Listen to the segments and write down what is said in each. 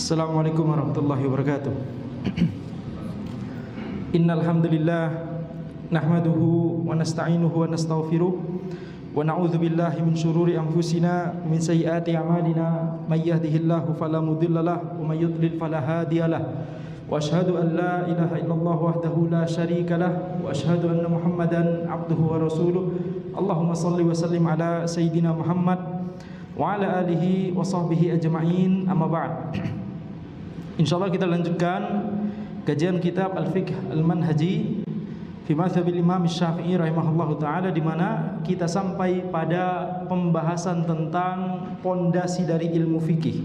Assalamualaikum warahmatullahi wabarakatuh. Innal hamdalillah nahmaduhu wa nasta'inuhu wa nastaghfiruh wa na'udzu billahi min shururi anfusina min sayyiati a'malina may yahdihillahu fala mudhillalah wa may yudlil fala hadiyalah wa asyhadu an la ilaha illallah wahdahu la syarikalah wa asyhadu anna Muhammadan abduhu wa rasuluh. Allahumma shalli wa sallim ala sayyidina Muhammad wa ala alihi wa sahbihi ajma'in, amma ba'd. Insyaallah kita lanjutkan kajian kitab Al-Fiqh Al-Manhaji fi Madhhabil Imam Syafi'i rahimahullahu taala, di mana kita sampai pada pembahasan tentang pondasi dari ilmu fikih.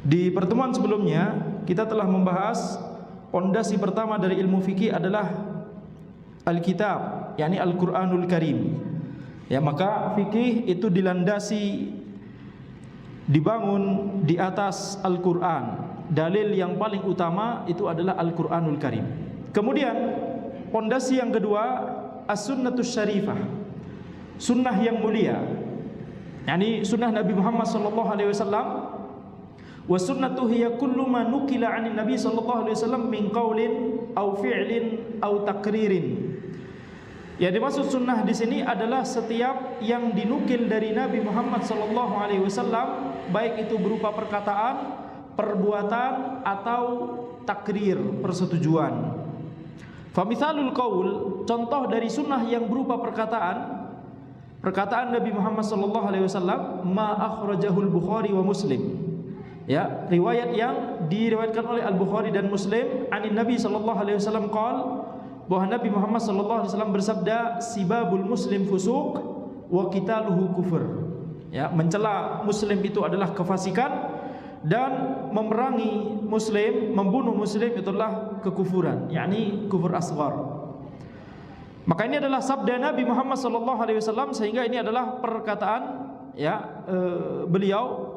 Di pertemuan sebelumnya kita telah membahas pondasi pertama dari ilmu fikih adalah Alkitab, yakni Al-Qur'anul Karim. Ya, maka fikih itu dibangun di atas Al-Qur'an. Dalil yang paling utama itu adalah Al-Qur'anul Karim. Kemudian pondasi yang kedua As-Sunnatus Syarifah, sunnah yang mulia, yakni sunnah Nabi Muhammad sallallahu alaihi wasallam. Wa sunnatu hiya kullu ma nukila 'anin Nabi sallallahu alaihi wasallam min qaulin aw fi'lin aw taqririn. Ya, dimaksud sunnah di sini adalah setiap yang dinukil dari Nabi Muhammad sallallahu alaihi wasallam, baik itu berupa perkataan, perbuatan atau takrir, persetujuan. Famithalul qaul, contoh dari sunnah yang berupa perkataan Nabi Muhammad sallallahu alaihi wasallam, ma akhrajahul Bukhari wa Muslim. Ya, riwayat yang diriwayatkan oleh Al-Bukhari dan Muslim, anin Nabi sallallahu alaihi wasallam qaal, bahwa Nabi Muhammad sallallahu alaihi wasallam bersabda, sibabul muslim fusuq wa qitaluhu kufur. Ya, mencela muslim itu adalah kefasikan, dan memerangi muslim, membunuh muslim itulah kekufuran, yakni kufur asghar. Maka ini adalah sabda Nabi Muhammad sallallahu alaihi wasallam, sehingga ini adalah perkataan beliau,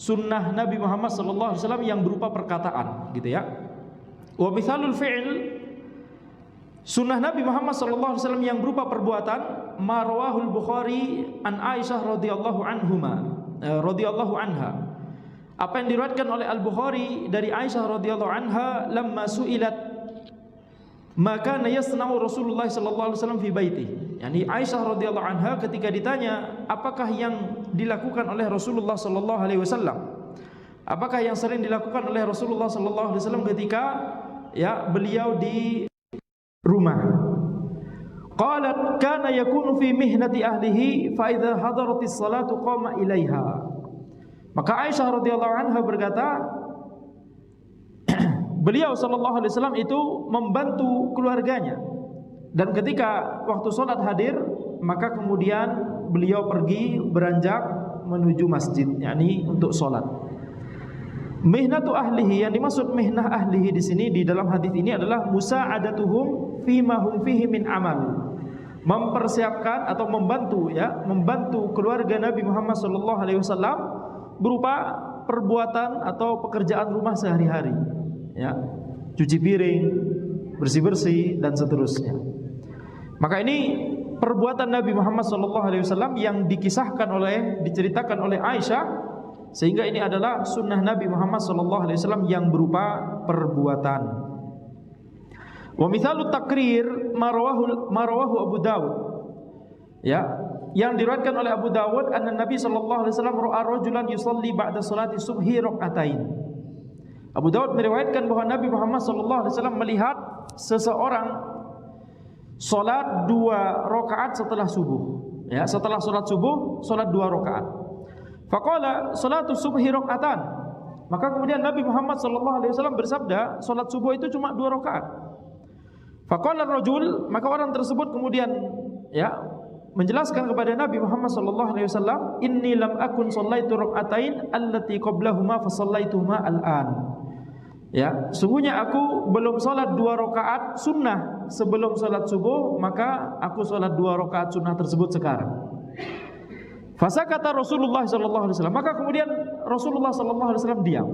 sunnah Nabi Muhammad sallallahu alaihi wasallam yang berupa perkataan, gitu ya. Wa mithalul fi'l, sunnah Nabi Muhammad sallallahu alaihi wasallam yang berupa perbuatan, ma rawahul Bukhari an Aisyah radhiyallahu anha. Apa yang diriwayatkan oleh Al-Bukhari dari Aisyah radhiyallahu anha, lamma su'ilat maka yasna'u Rasulullah sallallahu alaihi wasallam fi baiti. Yani Aisyah radhiyallahu anha ketika ditanya apakah yang dilakukan oleh Rasulullah sallallahu alaihi wasallam, apakah yang sering dilakukan oleh Rasulullah sallallahu alaihi wasallam ketika beliau di rumah. Qalat kana yakunu fi mihnati ahlihi fa idza hadaratis salatu qama ilaiha. Maka Aisyah radhiyallahu anha berkata, beliau sallallahu alaihi wasallam itu membantu keluarganya, dan ketika waktu salat hadir, maka kemudian beliau pergi beranjak menuju masjid, yakni untuk salat. Mihnatu ahlihi, yang dimaksud mihnah ahlihi di sini di dalam hadis ini adalah musa'adatuhum fima hum fihi min amal. Mempersiapkan atau membantu keluarga Nabi Muhammad sallallahu alaihi wasallam berupa perbuatan atau pekerjaan rumah sehari-hari, ya, cuci piring, bersih-bersih dan seterusnya. Maka ini perbuatan Nabi Muhammad SAW yang diceritakan oleh Aisyah, sehingga ini adalah sunnah Nabi Muhammad SAW yang berupa perbuatan. Wa mithalut takrir marawahu Abu Dawud, ya, yang diriwayatkan oleh Abu Dawud, anna Nabi sallallahu alaihi wasallam ra'a rajulan yusalli ba'da salati subhi rak'atain. Abu Dawud meriwayatkan bahwa Nabi Muhammad sallallahu alaihi wasallam melihat seseorang salat 2 rakaat setelah subuh. Ya, setelah salat subuh salat 2 rakaat. Faqala salatu subhi rak'atan. Maka kemudian Nabi Muhammad sallallahu alaihi wasallam bersabda, salat subuh itu cuma 2 rakaat. Faqala ar-rajul, maka orang tersebut kemudian menjelaskan kepada Nabi Muhammad sallallahu alaihi wasallam, inni lam akun shallaitu rak'atain allati qablahuma fa shallaituhuma al'an. Ya, sungguhnya aku belum salat 2 rakaat sunnah sebelum salat subuh, maka aku salat 2 rakaat sunnah tersebut sekarang. Fasakata Rasulullah sallallahu alaihi wasallam, maka kemudian Rasulullah sallallahu alaihi wasallam diam.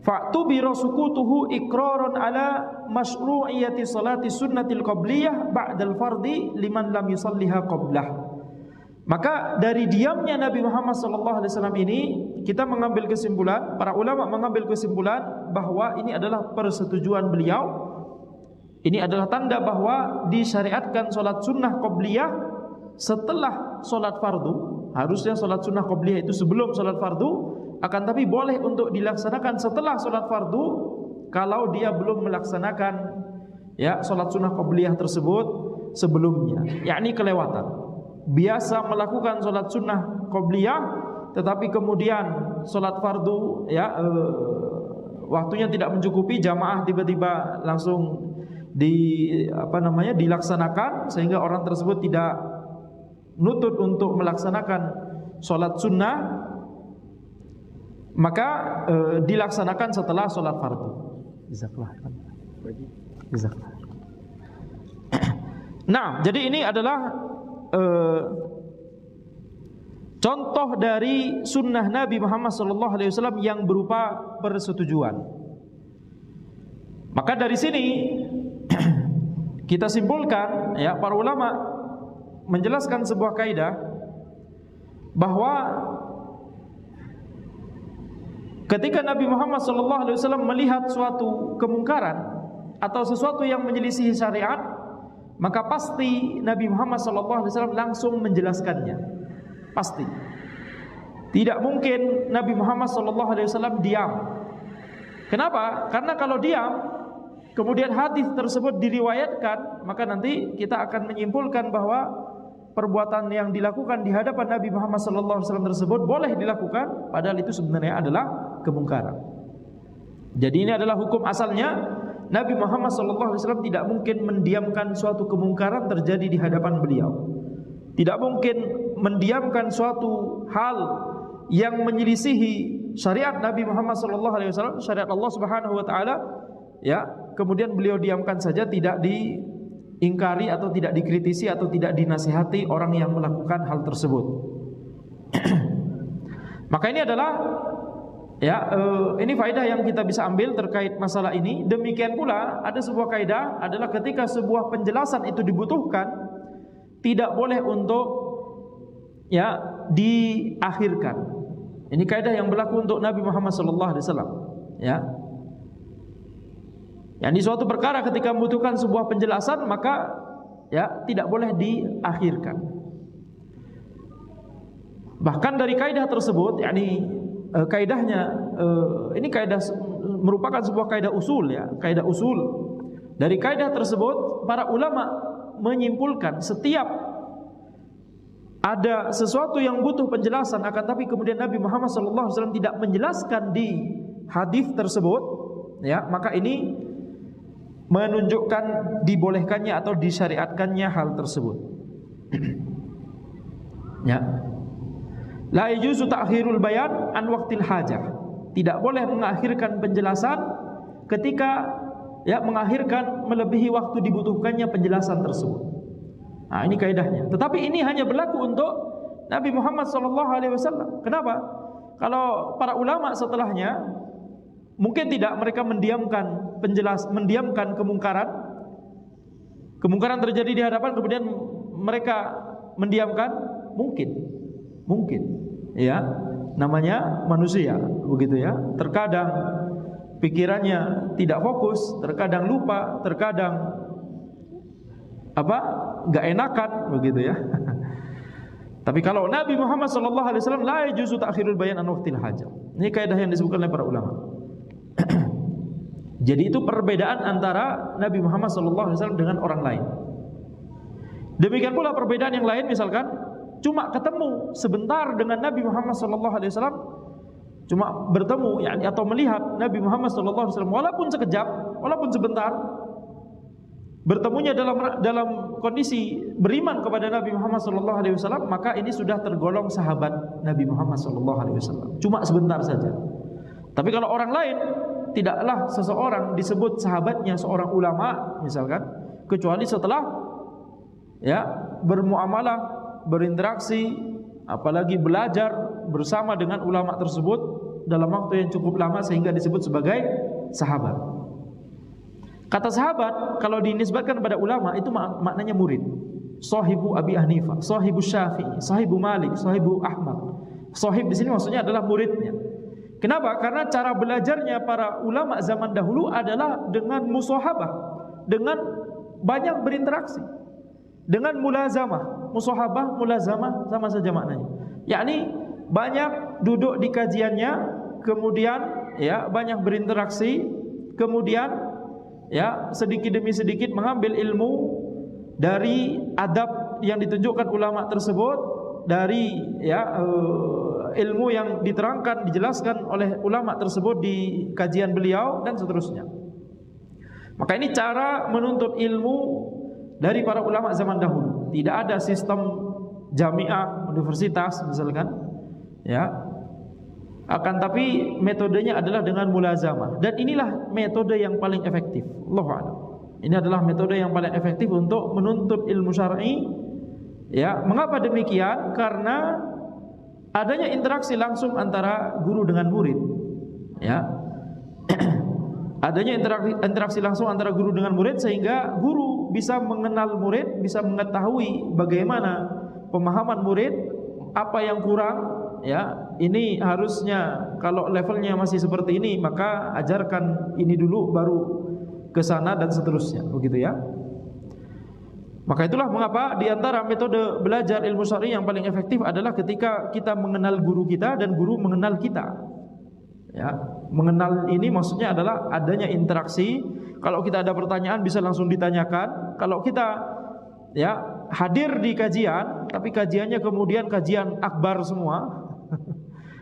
Fa'tubira sukutuhu iqraran ala masyru'iyati salati sunnatil qabliyah ba'dal fardhi liman lam yusalliha qablah. Maka dari diamnya Nabi Muhammad SAW ini kita mengambil kesimpulan, para ulama mengambil kesimpulan bahwa ini adalah persetujuan beliau. Ini adalah tanda bahwa disyariatkan solat sunnah qobliyah setelah solat fardu. Harusnya solat sunnah qobliyah itu sebelum solat fardu, akan tapi boleh untuk dilaksanakan setelah solat fardu kalau dia belum melaksanakan solat sunnah qobliyah tersebut sebelumnya, yakni kelewatan. Biasa melakukan solat sunnah qobliyah, tetapi kemudian solat fardu waktunya tidak mencukupi, jamaah tiba-tiba langsung dilaksanakan, sehingga orang tersebut tidak nutut untuk melaksanakan solat sunnah, maka dilaksanakan setelah solat fardu. Jazakallah. Nah, jadi ini adalah contoh dari sunnah Nabi Muhammad SAW yang berupa persetujuan. Maka dari sini kita simpulkan, para ulama menjelaskan sebuah kaidah bahwa ketika Nabi Muhammad SAW melihat suatu kemungkaran atau sesuatu yang menyelisihi syariat, maka pasti Nabi Muhammad SAW langsung menjelaskannya. Pasti. Tidak mungkin Nabi Muhammad SAW diam. Kenapa? Karena kalau diam, kemudian hadis tersebut diriwayatkan, maka nanti kita akan menyimpulkan bahwa perbuatan yang dilakukan di hadapan Nabi Muhammad SAW tersebut boleh dilakukan, padahal itu sebenarnya adalah kemungkaran. Jadi ini adalah hukum asalnya. Nabi Muhammad SAW tidak mungkin mendiamkan suatu kemungkaran terjadi di hadapan beliau. Tidak mungkin mendiamkan suatu hal yang menyelisihi syariat Nabi Muhammad SAW, syariat Allah Subhanahu Wa Taala, kemudian beliau diamkan saja, tidak diingkari atau tidak dikritisi atau tidak dinasihati orang yang melakukan hal tersebut. Maka ini adalah ini faedah yang kita bisa ambil terkait masalah ini. Demikian pula ada sebuah kaidah adalah ketika sebuah penjelasan itu dibutuhkan, tidak boleh untuk diakhirkan. Ini kaidah yang berlaku untuk Nabi Muhammad SAW. Yang di suatu perkara ketika membutuhkan sebuah penjelasan, maka tidak boleh diakhirkan. Bahkan dari kaidah tersebut, kaidahnya ini kaidah merupakan sebuah kaidah usul, kaidah usul. Dari kaidah tersebut para ulama menyimpulkan setiap ada sesuatu yang butuh penjelasan, akan tapi kemudian Nabi Muhammad SAW tidak menjelaskan di hadis tersebut, maka ini menunjukkan dibolehkannya atau disyariatkannya hal tersebut. La yajuzu ta'khirul bayan an waqtil hajah. Tidak boleh mengakhirkan penjelasan ketika mengakhirkan melebihi waktu dibutuhkannya penjelasan tersebut. Nah, ini kaidahnya. Tetapi ini hanya berlaku untuk Nabi Muhammad SAW. Kenapa? Kalau para ulama setelahnya mungkin tidak, mereka mendiamkan kemungkaran terjadi di hadapan, kemudian mereka mendiamkan, mungkin namanya manusia, begitu terkadang pikirannya tidak fokus, terkadang lupa, terkadang enggak enakan, begitu Tapi kalau Nabi Muhammad SAW la yajuzu ta'khirul bayan an waqtil hajah. Ini kaidah yang disebutkan oleh para ulama. Jadi itu perbedaan antara Nabi Muhammad SAW dengan orang lain. Demikian pula perbedaan yang lain, misalkan cuma ketemu sebentar dengan Nabi Muhammad SAW, cuma bertemu atau melihat Nabi Muhammad SAW walaupun sekejap, walaupun sebentar, bertemunya dalam kondisi beriman kepada Nabi Muhammad SAW, maka ini sudah tergolong sahabat Nabi Muhammad SAW. Cuma sebentar saja. Tapi kalau orang lain, tidaklah seseorang disebut sahabatnya seorang ulama misalkan, kecuali setelah bermuamalah, berinteraksi, apalagi belajar bersama dengan ulama tersebut dalam waktu yang cukup lama sehingga disebut sebagai sahabat. Kata sahabat kalau dinisbatkan kepada ulama itu maknanya murid. sahibu Abi Hanifah, sahibu Syafi'i, sahibu Malik, sahibu Ahmad. Sahib di sini maksudnya adalah muridnya. Kenapa? Karena cara belajarnya para ulama zaman dahulu adalah dengan musahabah, dengan banyak berinteraksi, dengan mulazamah. Musahabah, mulazamah sama saja maknanya. Yakni banyak duduk di kajiannya, kemudian ya banyak berinteraksi, kemudian ya sedikit demi sedikit mengambil ilmu dari adab yang ditunjukkan ulama tersebut, dari ya ilmu yang diterangkan, dijelaskan oleh ulama tersebut di kajian beliau dan seterusnya. Maka ini cara menuntut ilmu dari para ulama zaman dahulu. Tidak ada sistem jamiah, universitas misalkan, ya. Akan tapi metodenya adalah dengan mulazamah, dan inilah metode yang paling efektif. Allahu a'lam. Ini adalah metode yang paling efektif untuk menuntut ilmu syar'i. Ya, mengapa demikian? Karena adanya interaksi langsung antara guru dengan murid. Ya. Adanya interaksi langsung antara guru dengan murid, sehingga guru bisa mengenal murid, bisa mengetahui bagaimana pemahaman murid, apa yang kurang, ya. Ini harusnya kalau levelnya masih seperti ini, maka ajarkan ini dulu baru ke sana dan seterusnya, begitu ya. Maka itulah mengapa di antara metode belajar ilmu syar'i yang paling efektif adalah ketika kita mengenal guru kita dan guru mengenal kita. Ya, mengenal ini maksudnya adalah adanya interaksi. Kalau kita ada pertanyaan bisa langsung ditanyakan. Kalau kita ya hadir di kajian, tapi kajiannya kemudian kajian akbar semua,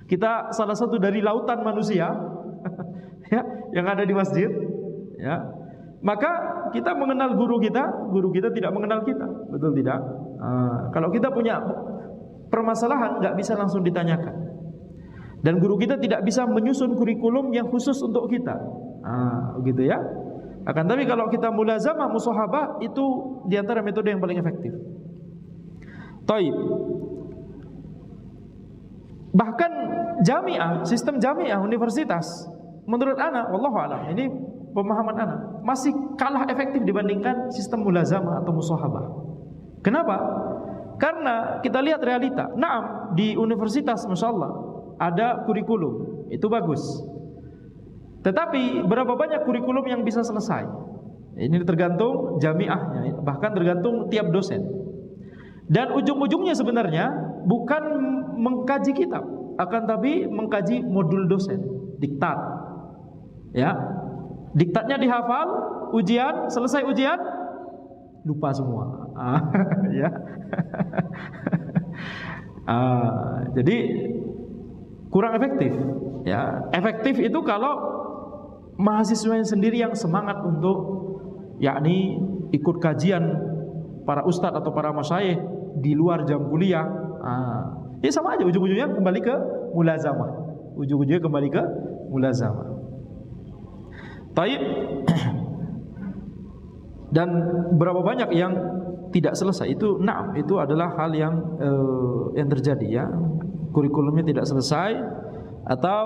kita salah satu dari lautan manusia ya, yang ada di masjid, ya, maka kita mengenal guru kita tidak mengenal kita, betul tidak? Kalau kita punya permasalahan nggak bisa langsung ditanyakan, dan guru kita tidak bisa menyusun kurikulum yang khusus untuk kita, begitu ya. Akan tapi kalau kita mulazamah, musahabah, itu diantara metode yang paling efektif. Taib. Bahkan jamiah, sistem jamiah, universitas, menurut ana, wallahu a'lam, ini pemahaman ana, masih kalah efektif dibandingkan sistem mulazamah atau musahabah. Kenapa? Karena kita lihat realita. Naam, di universitas masya Allah ada kurikulum, itu bagus. Tetapi berapa banyak kurikulum yang bisa selesai? Ini tergantung jamiahnya, bahkan tergantung tiap dosen. Dan ujung-ujungnya sebenarnya bukan mengkaji kitab, akan tapi mengkaji modul dosen, diktat. Ya, diktatnya dihafal, ujian, selesai ujian, lupa semua. Ya. Jadi kurang efektif. Ya, efektif itu kalau mahasiswanya sendiri yang semangat untuk yakni ikut kajian para ustadz atau para masyayikh di luar jam kuliah. Ya sama aja, ujung-ujungnya kembali ke mulazamah. Ujung-ujungnya kembali ke mulazamah. Taib. Dan berapa banyak yang tidak selesai itu, itu adalah hal yang terjadi ya. Kurikulumnya tidak selesai, atau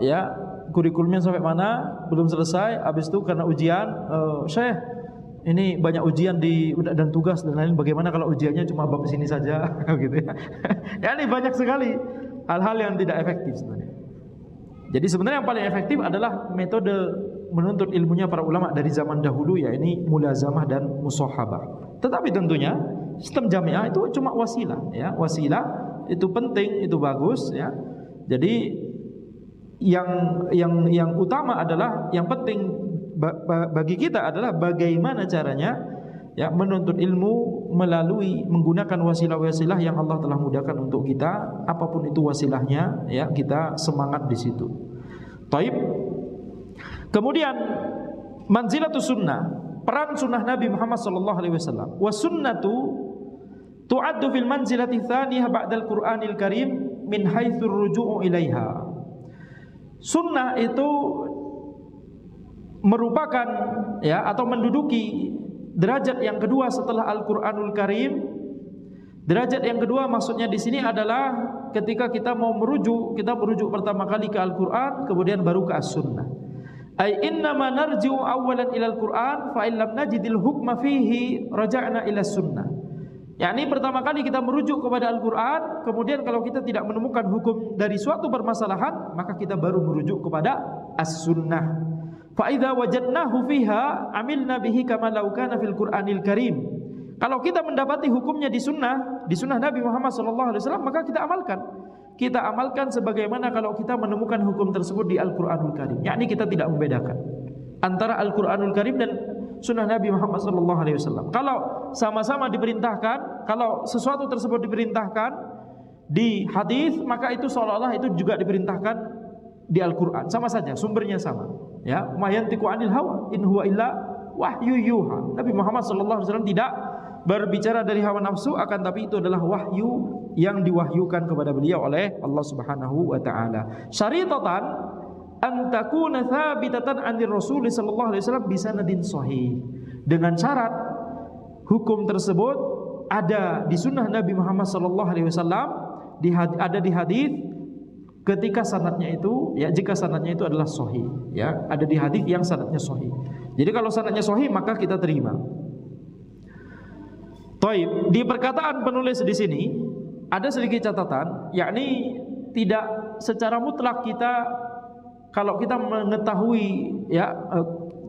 ya kurikulumnya sampai mana belum selesai, habis itu karena ujian, Syekh ini banyak ujian dan tugas dan lain, bagaimana kalau ujiannya cuma bab sini saja gitu ya. Ya, ini banyak sekali hal-hal yang tidak efektif sebenarnya. Jadi sebenarnya yang paling efektif adalah metode menuntut ilmunya para ulama dari zaman dahulu, ya ini mulazamah dan musahabah. Tetapi tentunya sistem jamiah itu cuma wasilah ya, wasilah itu penting, itu bagus ya. Jadi yang utama adalah, yang penting bagi kita adalah bagaimana caranya ya menuntut ilmu melalui menggunakan wasilah-wasilah yang Allah telah mudahkan untuk kita, apapun itu wasilahnya ya, kita semangat di situ. Taib. Kemudian manzilatus sunnah, peran sunnah Nabi Muhammad sallallahu alaihi wasallam. Wa sunnatu tu'addu fil manzilati tsaniyah ba'dal Qur'anil Karim min haitsu ruju'u ilaiha. Sunnah itu merupakan ya, atau menduduki derajat yang kedua setelah Al-Qur'anul Karim. Derajat yang kedua maksudnya di sini adalah ketika kita mau merujuk, kita merujuk pertama kali ke Al-Qur'an, kemudian baru ke As-Sunnah. Ai innama narji'u awwalan ila Al-Qur'an fa in lam najidil hukma fihi raja'na ila Sunnah. Yakni pertama kali kita merujuk kepada Al-Quran, kemudian kalau kita tidak menemukan hukum dari suatu permasalahan, maka kita baru merujuk kepada As-Sunnah. Fa idza wajadnahu fiha amilna bihi kama law kana fil Qur'anil Karim. Kalau kita mendapati hukumnya di sunnah Nabi Muhammad SAW, maka kita amalkan. Kita amalkan sebagaimana kalau kita menemukan hukum tersebut di Al-Qur'anul Karim. Yakni kita tidak membedakan antara Al-Qur'anul Karim dan sunnah Nabi Muhammad SAW. Kalau sama-sama diperintahkan, kalau sesuatu tersebut diperintahkan di hadis, maka itu seolah-olah itu juga diperintahkan di Al-Quran. Sama saja, sumbernya sama. Ya, ma yantiqu 'anil hawa in huwa illa wahyu yuha. Nabi Muhammad SAW tidak berbicara dari hawa nafsu, akan tapi itu adalah wahyu yang diwahyukan kepada beliau oleh Allah Subhanahu wa taala. Syaritatan an takuna thabitatan 'anil Rasul sallallahu alaihi wasallam bi sanadin sahih. Dengan syarat hukum tersebut ada di sunnah Nabi Muhammad sallallahu alaihi wasallam, ada di hadis ketika sanadnya itu, ya, jika sanadnya itu adalah sahih, ya, ada di hadis yang sanadnya sahih. Jadi kalau sanadnya sahih maka kita terima. Taib, di perkataan penulis di sini ada sedikit catatan, yakni tidak secara mutlak kita, kalau kita mengetahui, ya,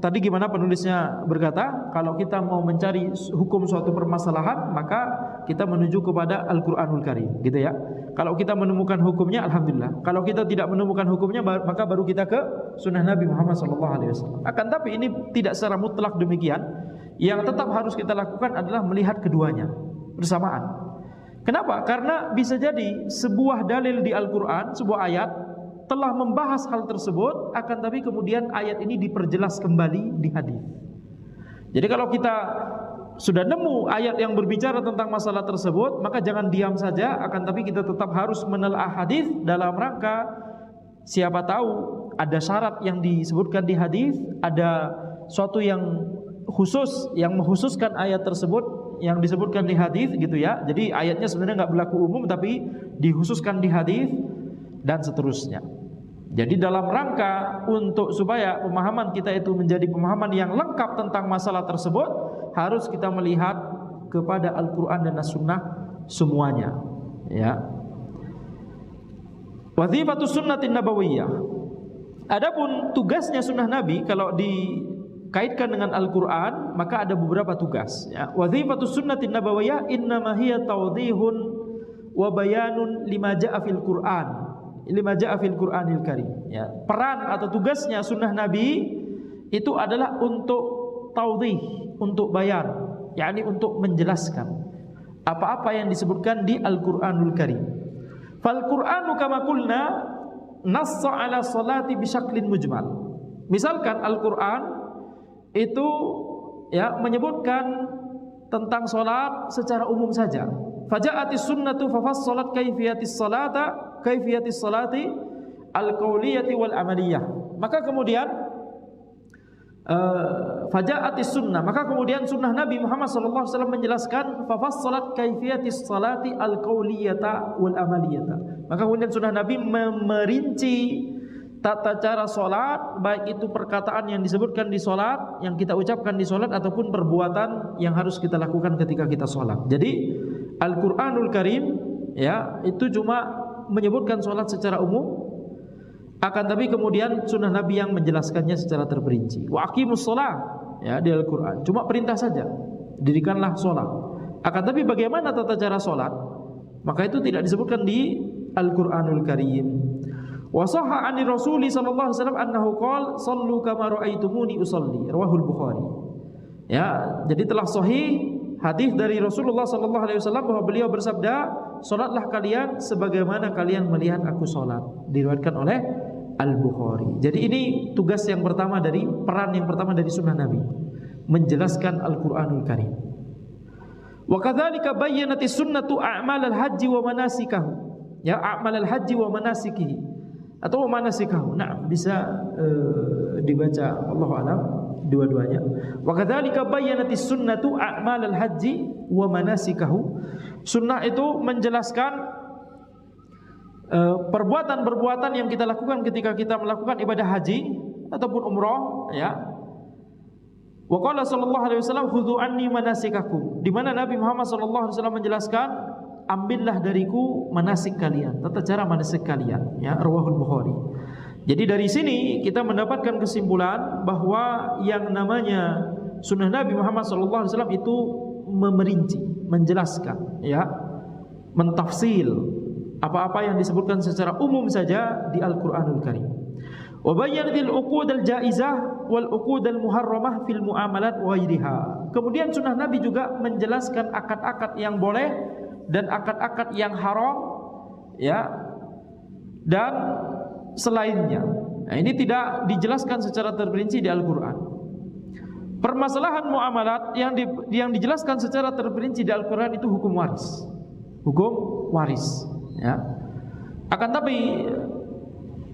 tadi gimana penulisnya berkata, kalau kita mau mencari hukum suatu permasalahan, maka kita menuju kepada Al-Qur'anul Karim, gitu ya. Kalau kita menemukan hukumnya, alhamdulillah. Kalau kita tidak menemukan hukumnya, maka baru kita ke sunnah Nabi Muhammad SAW. Akan tapi ini tidak secara mutlak demikian. Yang tetap harus kita lakukan adalah melihat keduanya bersamaan. Kenapa? Karena bisa jadi sebuah dalil di Al-Quran, sebuah ayat telah membahas hal tersebut, akan tapi kemudian ayat ini diperjelas kembali di hadis. Jadi kalau kita sudah nemu ayat yang berbicara tentang masalah tersebut, maka jangan diam saja, akan tapi kita tetap harus menelaah hadis dalam rangka siapa tahu ada syarat yang disebutkan di hadis, ada suatu yang khusus yang mengkhususkan ayat tersebut yang disebutkan di hadis, gitu ya. Jadi ayatnya sebenarnya nggak berlaku umum tapi dikhususkan di hadis dan seterusnya. Jadi dalam rangka untuk supaya pemahaman kita itu menjadi pemahaman yang lengkap tentang masalah tersebut, harus kita melihat kepada Al-Quran dan As-Sunnah semuanya, ya. Wazifatus sunnatin nabawiyah. Adapun tugasnya sunnah Nabi kalau dikaitkan dengan Al-Quran, maka ada beberapa tugas, ya. Wazifatus sunnatin nabawiyah innama hiya tawdihun wa bayanun lima ja'a fil Qur'an, lima ja'a fil Qur'anil Karim, ya. Peran atau tugasnya sunnah Nabi itu adalah untuk tawdih, untuk bayan, yakni untuk menjelaskan apa-apa yang disebutkan di Al-Qur'anul Karim. Fal Qur'anu kama qulna nassa ala salati bisyaklin mujmal. Misalkan Al-Qur'an itu, ya, menyebutkan tentang salat secara umum saja. Faja'atis sunnatu fafassalat kaifiyatis salati al-qauliyati wal amaliyah. Maka kemudian faja'atis sunnah, maka kemudian sunnah Nabi Muhammad SAW menjelaskan fafassalat kaifiyatis salati al-qauliyata wal amaliyata. Maka kemudian sunnah Nabi merinci tata cara salat, baik itu perkataan yang disebutkan di salat, yang kita ucapkan di salat, ataupun perbuatan yang harus kita lakukan ketika kita salat. Jadi Al-Qur'anul Karim, ya, itu cuma menyebutkan salat secara umum, akan tapi kemudian sunnah Nabi yang menjelaskannya secara terperinci. Wa aqimus shalah, ya, di Al-Qur'an cuma perintah saja, dirikanlah salat. Akan tapi bagaimana tata cara salat, maka itu tidak disebutkan di Al-Qur'anul Karim. Wa sahha 'ani Rasul sallallahu alaihi wasallam annahu qala sallu kama ra'aitumuni usalli, rawahul Bukhari. Ya, jadi telah sahih hadis dari Rasulullah sallallahu alaihi wasallam bahwa beliau bersabda, salatlah kalian sebagaimana kalian melihat aku salat, diriwayatkan oleh Al-Bukhari. Jadi ini tugas yang pertama, dari peran yang pertama dari sunnah Nabi, menjelaskan Al-Qur'anul Karim. Wa kadzalika bayyanatis sunnatu a'malal haji wa manasikahu, ya, a'malal haji wa manasikihi atau manasikahu. Nah, bisa dibaca Allahu a'lam dua-duanya. Wa kadzalika bayyanatis sunnatu a'malal haji wa manasikahu. Sunnah itu menjelaskan perbuatan-perbuatan yang kita lakukan ketika kita melakukan ibadah haji ataupun umrah, ya. Wa qala sallallahu alaihi wasallam khudhu anni manasikakum, di mana Nabi Muhammad sallallahu alaihi wasallam menjelaskan, ambillah dariku manasik kalian, tata cara manasik kalian, ya, rawahul Bukhari. Jadi dari sini kita mendapatkan kesimpulan bahwa yang namanya sunnah Nabi Muhammad sallallahu alaihi wasallam itu memerinci, menjelaskan, ya, mentafsil apa-apa yang disebutkan secara umum saja di Al-Qur'anul Karim. Wa bayyanatil uqud al-jaizah wal uqud al-muharramah fil muamalat wa ghairiha. Kemudian sunnah Nabi juga menjelaskan akad-akad yang boleh dan akad-akad yang haram, ya, dan selainnya. Nah, ini tidak dijelaskan secara terperinci di Al-Qur'an. Permasalahan muamalat yang dijelaskan secara terperinci di Al-Qur'an itu hukum waris. Hukum waris, ya. Akan tapi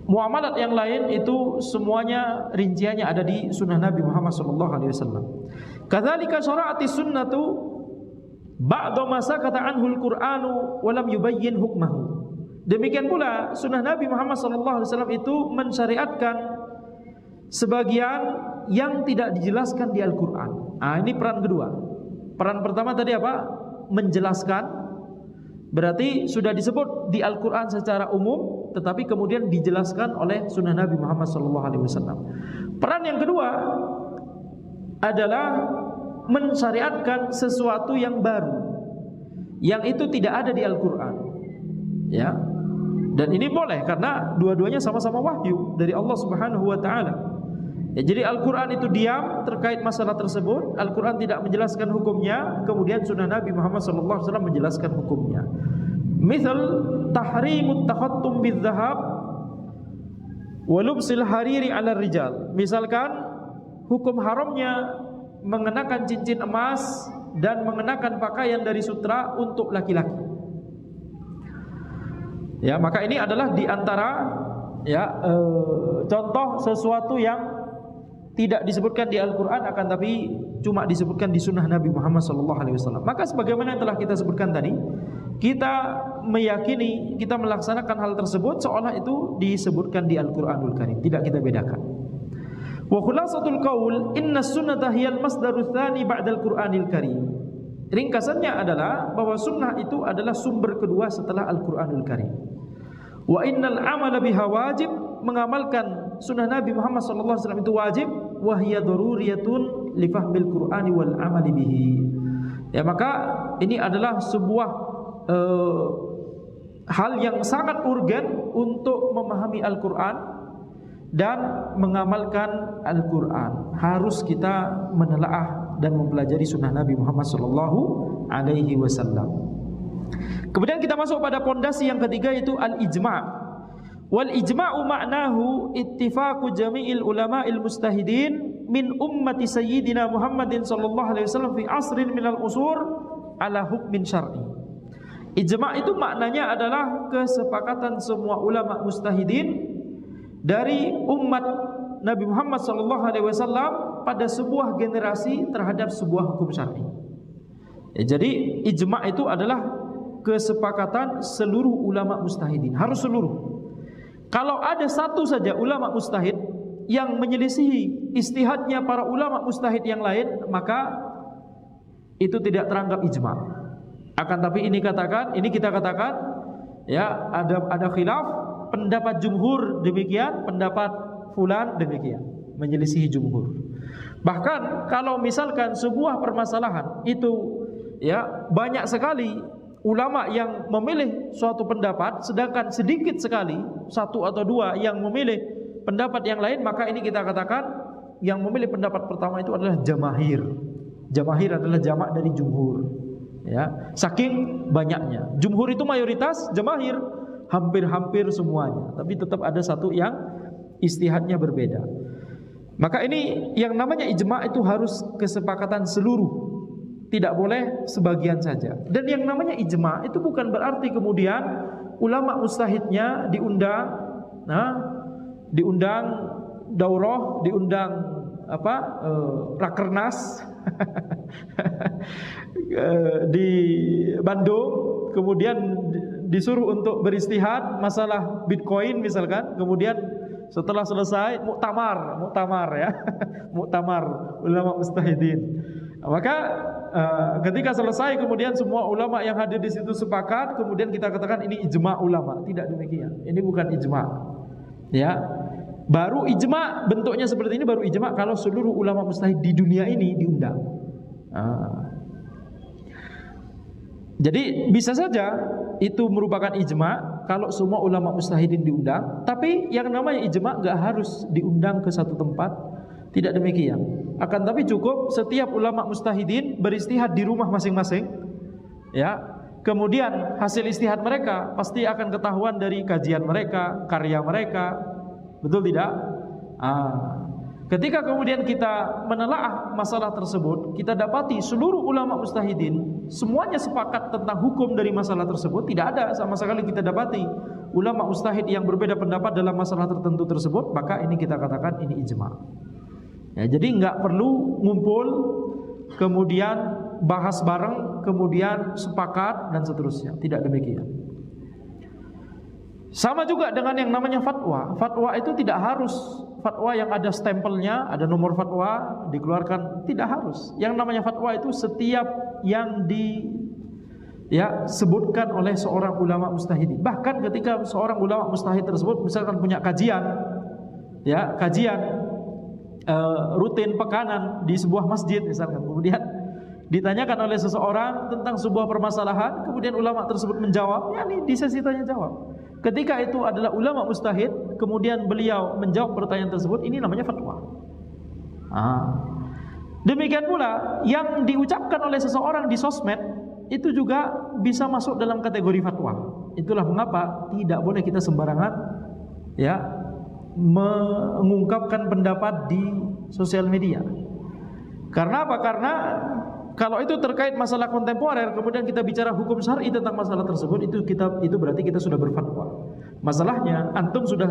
muamalat yang lain itu semuanya rinciannya ada di sunnah Nabi Muhammad SAW. Kadzalika syara'ati sunnatu ba'da ma sakata anhu al-Qur'anu wa lam yubayyin hukmahu. Demikian pula sunnah Nabi Muhammad SAW itu mensyariatkan sebagian yang tidak dijelaskan di Al-Qur'an. Nah, ini peran kedua. Peran pertama tadi apa? Menjelaskan. Berarti sudah disebut di Al-Qur'an secara umum, tetapi kemudian dijelaskan oleh sunnah Nabi Muhammad SAW. Peran yang kedua adalah mensyariatkan sesuatu yang baru, yang itu tidak ada di Al-Qur'an, ya. Dan ini boleh karena dua-duanya sama-sama wahyu dari Allah Subhanahu wa taala. Ya, jadi Al-Qur'an itu diam terkait masalah tersebut, Al-Qur'an tidak menjelaskan hukumnya, kemudian sunnah Nabi Muhammad SAW menjelaskan hukumnya. Misal tahrimut takhattum bidzahab wa lubsil hariri 'ala rijal. Misalkan hukum haramnya mengenakan cincin emas dan mengenakan pakaian dari sutra untuk laki-laki. Ya, maka ini adalah di antara, ya, contoh sesuatu yang tidak disebutkan di Al-Qur'an akan tapi cuma disebutkan di sunnah Nabi Muhammad SAW. Maka sebagaimana yang telah kita sebutkan tadi, kita meyakini, kita melaksanakan hal tersebut seolah itu disebutkan di Al-Qur'anul Karim, tidak kita bedakan. Wa khulasatul qaul inna sunnata hiyal masdarul tsani ba'dal Qur'anil Karim. Ringkasannya adalah bahwa sunnah itu adalah sumber kedua setelah Al-Qur'anul Karim. Wa innal amala biha wajib, mengamalkan sunnah Nabi Muhammad SAW itu wajib. Wa hiya daruriyatun li fahmil Qur'ani wal amali bihi. Ya, maka ini adalah sebuah hal yang sangat urgen untuk memahami Al-Qur'an dan mengamalkan Al-Qur'an. Harus kita menelaah dan mempelajari sunnah Nabi Muhammad SAW. Kemudian kita masuk pada pondasi yang ketiga, yaitu al-ijma'. Wal ijma'u ma'nahu ittifaqu jami'il ulama'il mustahidin min ummati sayyidina Muhammadin sallallahu alaihi wasallam fi asrin minal usur ala hukmin syar'i. Ijma' itu maknanya adalah kesepakatan semua ulama mustahidin dari umat Nabi Muhammad sallallahu alaihi wasallam pada sebuah generasi terhadap sebuah hukum syar'i. Ya, jadi ijma' itu adalah kesepakatan seluruh ulama mustahidin, harus seluruh. Kalau ada satu saja ulama mustahid yang menyelisihi ijtihadnya para ulama mustahid yang lain, maka itu tidak teranggap ijma'. Akan tapi ini kita katakan, ya, ada khilaf, pendapat jumhur demikian, pendapat fulan demikian, menyelisihi jumhur. Bahkan kalau misalkan sebuah permasalahan itu, ya, banyak sekali ulama yang memilih suatu pendapat, sedangkan sedikit sekali satu atau dua yang memilih pendapat yang lain, maka ini kita katakan yang memilih pendapat pertama itu adalah jamahir. Jamahir adalah jamak dari jumhur, ya, saking banyaknya. Jumhur itu mayoritas, jamahir hampir-hampir semuanya, tapi tetap ada satu yang ijtihadnya berbeda. Maka ini yang namanya ijma' itu harus kesepakatan seluruh, tidak boleh sebagian saja. Dan yang namanya ijma' itu bukan berarti kemudian ulama mustahidnya diundang, diundang daurah, diundang rakernas di Bandung, kemudian disuruh untuk beristihad masalah Bitcoin misalkan, kemudian Setelah selesai muktamar ya. Muktamar ulama mujtahidin. Maka ketika selesai kemudian semua ulama yang hadir di situ sepakat, kemudian kita katakan ini ijma ulama. Tidak demikian. Ini bukan ijma. Ya. Baru ijma bentuknya seperti ini baru ijma kalau seluruh ulama mujtahid di dunia ini diundang. Jadi bisa saja itu merupakan ijma kalau semua ulama mujtahidin diundang, tapi yang namanya ijma enggak harus diundang ke satu tempat, tidak demikian. Akan tapi cukup setiap ulama mujtahidin beristihad di rumah masing-masing, ya. Kemudian hasil istihad mereka pasti akan ketahuan dari kajian mereka, karya mereka, betul tidak? Ketika kemudian kita menelaah masalah tersebut, kita dapati seluruh ulama mujtahidin semuanya sepakat tentang hukum dari masalah tersebut. Tidak ada sama sekali kita dapati ulama mujtahid yang berbeda pendapat dalam masalah tertentu tersebut, maka ini kita katakan ini ijma. Ya, jadi nggak perlu ngumpul, kemudian bahas bareng, kemudian sepakat dan seterusnya. Tidak demikian. Sama juga dengan yang namanya fatwa. Fatwa itu tidak harus fatwa yang ada stempelnya, ada nomor fatwa dikeluarkan, tidak harus. Yang namanya fatwa itu setiap yang disebutkan oleh seorang ulama mujtahid. Bahkan ketika seorang ulama mujtahid tersebut misalkan punya kajian, ya, rutin pekanan di sebuah masjid misalkan, kemudian ditanyakan oleh seseorang tentang sebuah permasalahan, kemudian ulama tersebut menjawab, ya ini di sesi tanya jawab. Ketika itu adalah ulama mujtahid, kemudian beliau menjawab pertanyaan tersebut, ini namanya fatwa. Demikian pula yang diucapkan oleh seseorang di sosmed itu juga bisa masuk dalam kategori fatwa. Itulah mengapa tidak boleh kita sembarangan ya mengungkapkan pendapat di sosial media. Karena apa? Karena kalau itu terkait masalah kontemporer, kemudian kita bicara hukum syar'i tentang masalah tersebut, itu berarti kita sudah berfatwa. Masalahnya antum sudah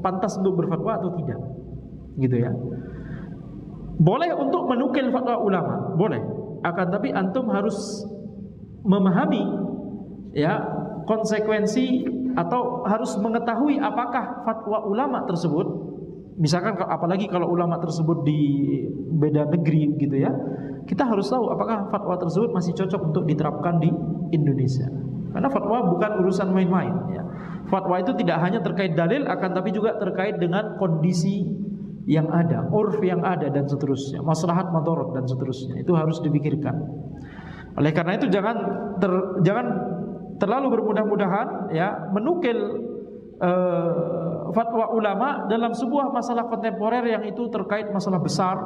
pantas untuk berfatwa atau tidak, gitu ya. Boleh untuk menukil fatwa ulama, boleh. Akan tapi antum harus memahami ya konsekuensi atau harus mengetahui apakah fatwa ulama tersebut, misalkan apalagi kalau ulama tersebut di beda negeri gitu ya, kita harus tahu apakah fatwa tersebut masih cocok untuk diterapkan di Indonesia. Karena fatwa bukan urusan main-main ya. Fatwa itu tidak hanya terkait dalil, akan tapi juga terkait dengan kondisi yang ada, urf yang ada dan seterusnya, maslahat madharat dan seterusnya. Itu harus dipikirkan. Oleh karena itu jangan terlalu bermudah-mudahan ya menukil fatwa ulama dalam sebuah masalah kontemporer yang itu terkait masalah besar,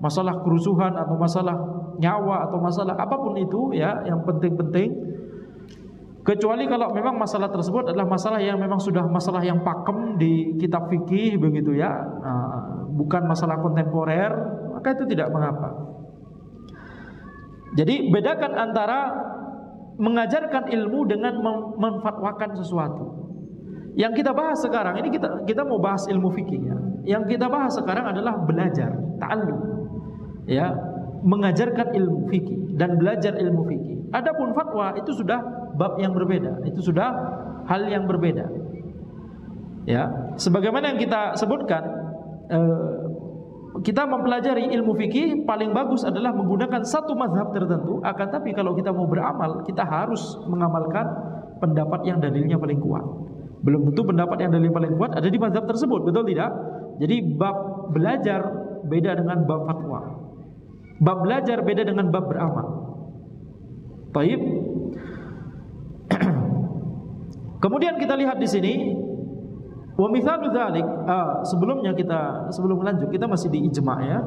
masalah kerusuhan atau masalah nyawa atau masalah apapun itu ya yang penting-penting. Kecuali kalau memang masalah tersebut adalah masalah yang memang sudah masalah yang pakem di kitab fikih begitu ya, bukan masalah kontemporer, maka itu tidak mengapa. Jadi bedakan antara mengajarkan ilmu dengan memfatwakan sesuatu. Yang kita bahas sekarang ini kita mau bahas ilmu fikih ya. Yang kita bahas sekarang adalah belajar, ta'allum. Ya, mengajarkan ilmu fikih dan belajar ilmu fikih. Adapun fatwa itu sudah bab yang berbeda, itu sudah hal yang berbeda. Ya, sebagaimana yang kita sebutkan, kita mempelajari ilmu fikih paling bagus adalah menggunakan satu mazhab tertentu. Akan tapi kalau kita mau beramal, kita harus mengamalkan pendapat yang dalilnya paling kuat. Belum tentu pendapat yang dalil paling kuat ada di mazhab tersebut, betul tidak? Jadi bab belajar beda dengan bab fatwa. Bab belajar beda dengan bab beramal. Baik. Kemudian kita lihat di sini wa mithalu dzalik, sebelum lanjut kita masih di ijma ya.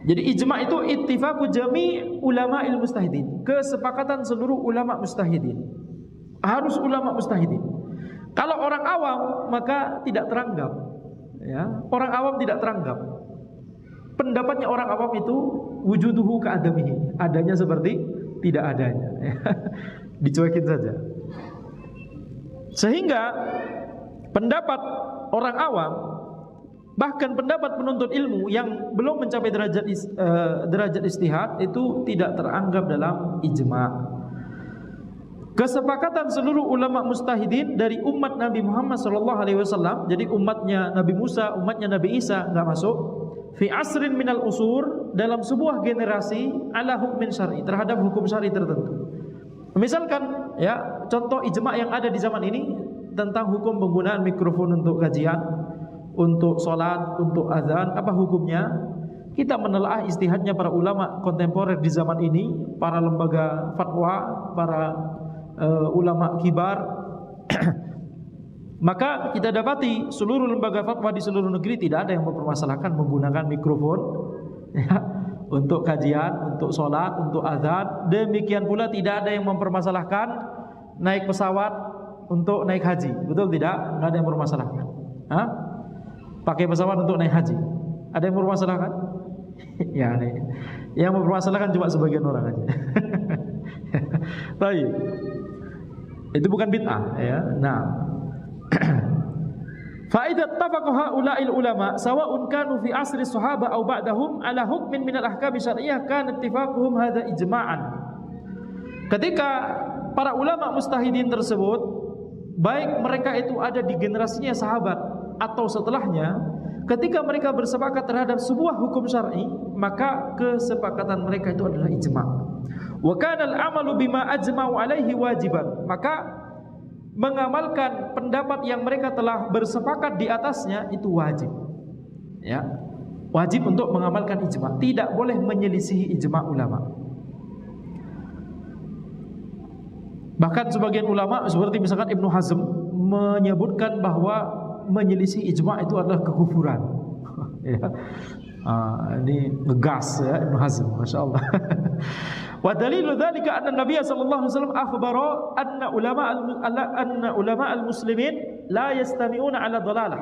Jadi ijma itu ittifaqu jami' ulama'il mujtahidin, kesepakatan seluruh ulama mujtahidin. Harus ulama mujtahidin. Kalau orang awam maka tidak teranggap ya. Orang awam tidak teranggap. Pendapatnya orang awam itu wujuduhu ka'adamihi, adanya seperti tidak adanya ya. Dicuekin saja. Sehingga pendapat orang awam, bahkan pendapat penuntut ilmu yang belum mencapai derajat istihad itu tidak teranggap dalam ijma. kesepakatan seluruh ulama mustahidin dari umat Nabi Muhammad SAW. Jadi umatnya Nabi Musa, umatnya Nabi Isa enggak masuk. Fi asrin minal usur, dalam sebuah generasi, ala hukmin syar'i, terhadap hukum syar'i tertentu. Misalkan ya, contoh ijma' yang ada di zaman ini tentang hukum penggunaan mikrofon untuk kajian, untuk sholat, untuk azan, apa hukumnya? Kita menelaah istihadnya para ulama kontemporer di zaman ini, para lembaga fatwa, para ulama kibar. Maka kita dapati seluruh lembaga fatwa di seluruh negeri tidak ada yang mempermasalahkan menggunakan mikrofon ya, untuk kajian, untuk sholat, untuk azan. Demikian pula tidak ada yang mempermasalahkan naik pesawat untuk naik haji. Betul tidak? Tidak ada yang mempermasalahkan. Hah? Pakai pesawat untuk naik haji. Ada yang mempermasalahkan? Ya, yang mempermasalahkan cuma sebagian orang aja. Baik. Itu bukan bid'ah ya. Nah, fa idza ittafaqa haula'il ulama sawa'un kanu fi asri sahabah aw ba'dahum ala hukmin min al-ahkam syar'iyyah kana ittifaquhum hadza ijma'an. Ketika para ulama mustahidin tersebut, baik mereka itu ada di generasinya sahabat atau setelahnya, ketika mereka bersepakat terhadap sebuah hukum syar'i, maka kesepakatan mereka itu adalah ijma'. Wa kana al-'amalu bima ajma'u alaihi wajiban. Maka mengamalkan pendapat yang mereka telah bersepakat di atasnya itu wajib. Ya. Wajib untuk mengamalkan ijma', tidak boleh menyelisihi ijma' ulama. Bahkan sebagian ulama seperti misalkan Ibnu Hazm menyebutkan bahwa menyelisih ijma' itu adalah kekufuran. Ya. Ini ngegas ya Ibnu Hazm, Masya Allah. Wa dalilu dzalika anna Nabiy sallallahu alaihi wasallam akhbara anna ulama al-muslimin la yastami'una ala dhalalah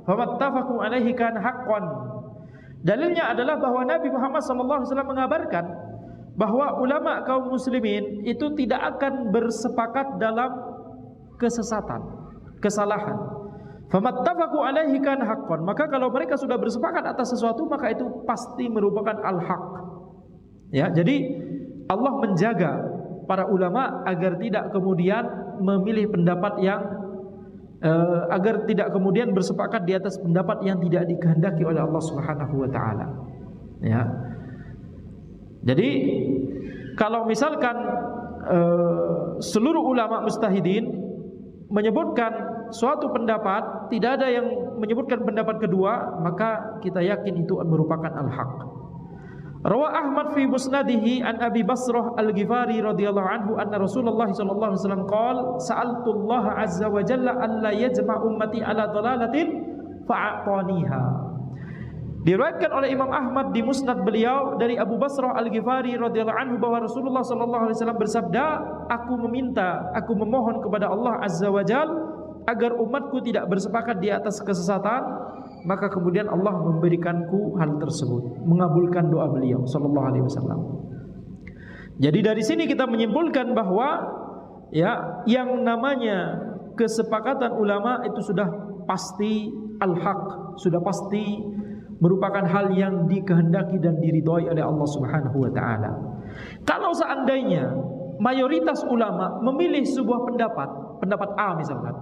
famattafaqu alaihi kana haqqan. Dalilnya adalah bahwa Nabi Muhammad sallallahu alaihi wasallam mengabarkan bahwa ulama kaum muslimin itu tidak akan bersepakat dalam kesesatan, kesalahan. Famattafaqu alaihi kana haqqan. Maka kalau mereka sudah bersepakat atas sesuatu, maka itu pasti merupakan al-haq. Ya, jadi Allah menjaga para ulama agar tidak kemudian memilih pendapat yang agar tidak kemudian bersepakat di atas pendapat yang tidak dikehendaki oleh Allah Subhanahu wa taala. Ya. Jadi kalau misalkan seluruh ulama mustahidin menyebutkan suatu pendapat, tidak ada yang menyebutkan pendapat kedua, maka kita yakin itu merupakan al-haq. Rawa Ahmad fi musnadihi an Abi Basrah Al-Ghifari radhiyallahu anhu anna Rasulullah sallallahu alaihi wasallam qala sa'altu Allah azza wa jalla alla yajma' ummati ala dhalalatin fa'ataniha. Diriwayatkan oleh Imam Ahmad di musnad beliau dari Abu Basrah Al-Ghifari radhiyallahu anhu bahwa Rasulullah sallallahu alaihi wasallam bersabda, aku memohon kepada Allah azza wa jalla agar umatku tidak bersepakat di atas kesesatan, maka kemudian Allah memberikanku hal tersebut, mengabulkan doa beliau sallallahu alaihi wasallam. Jadi dari sini kita menyimpulkan bahwa ya, yang namanya kesepakatan ulama itu sudah pasti al-haq, sudah pasti merupakan hal yang dikehendaki dan diridhoi oleh Allah Subhanahu wa taala. Kalau seandainya mayoritas ulama memilih sebuah pendapat A misalkan,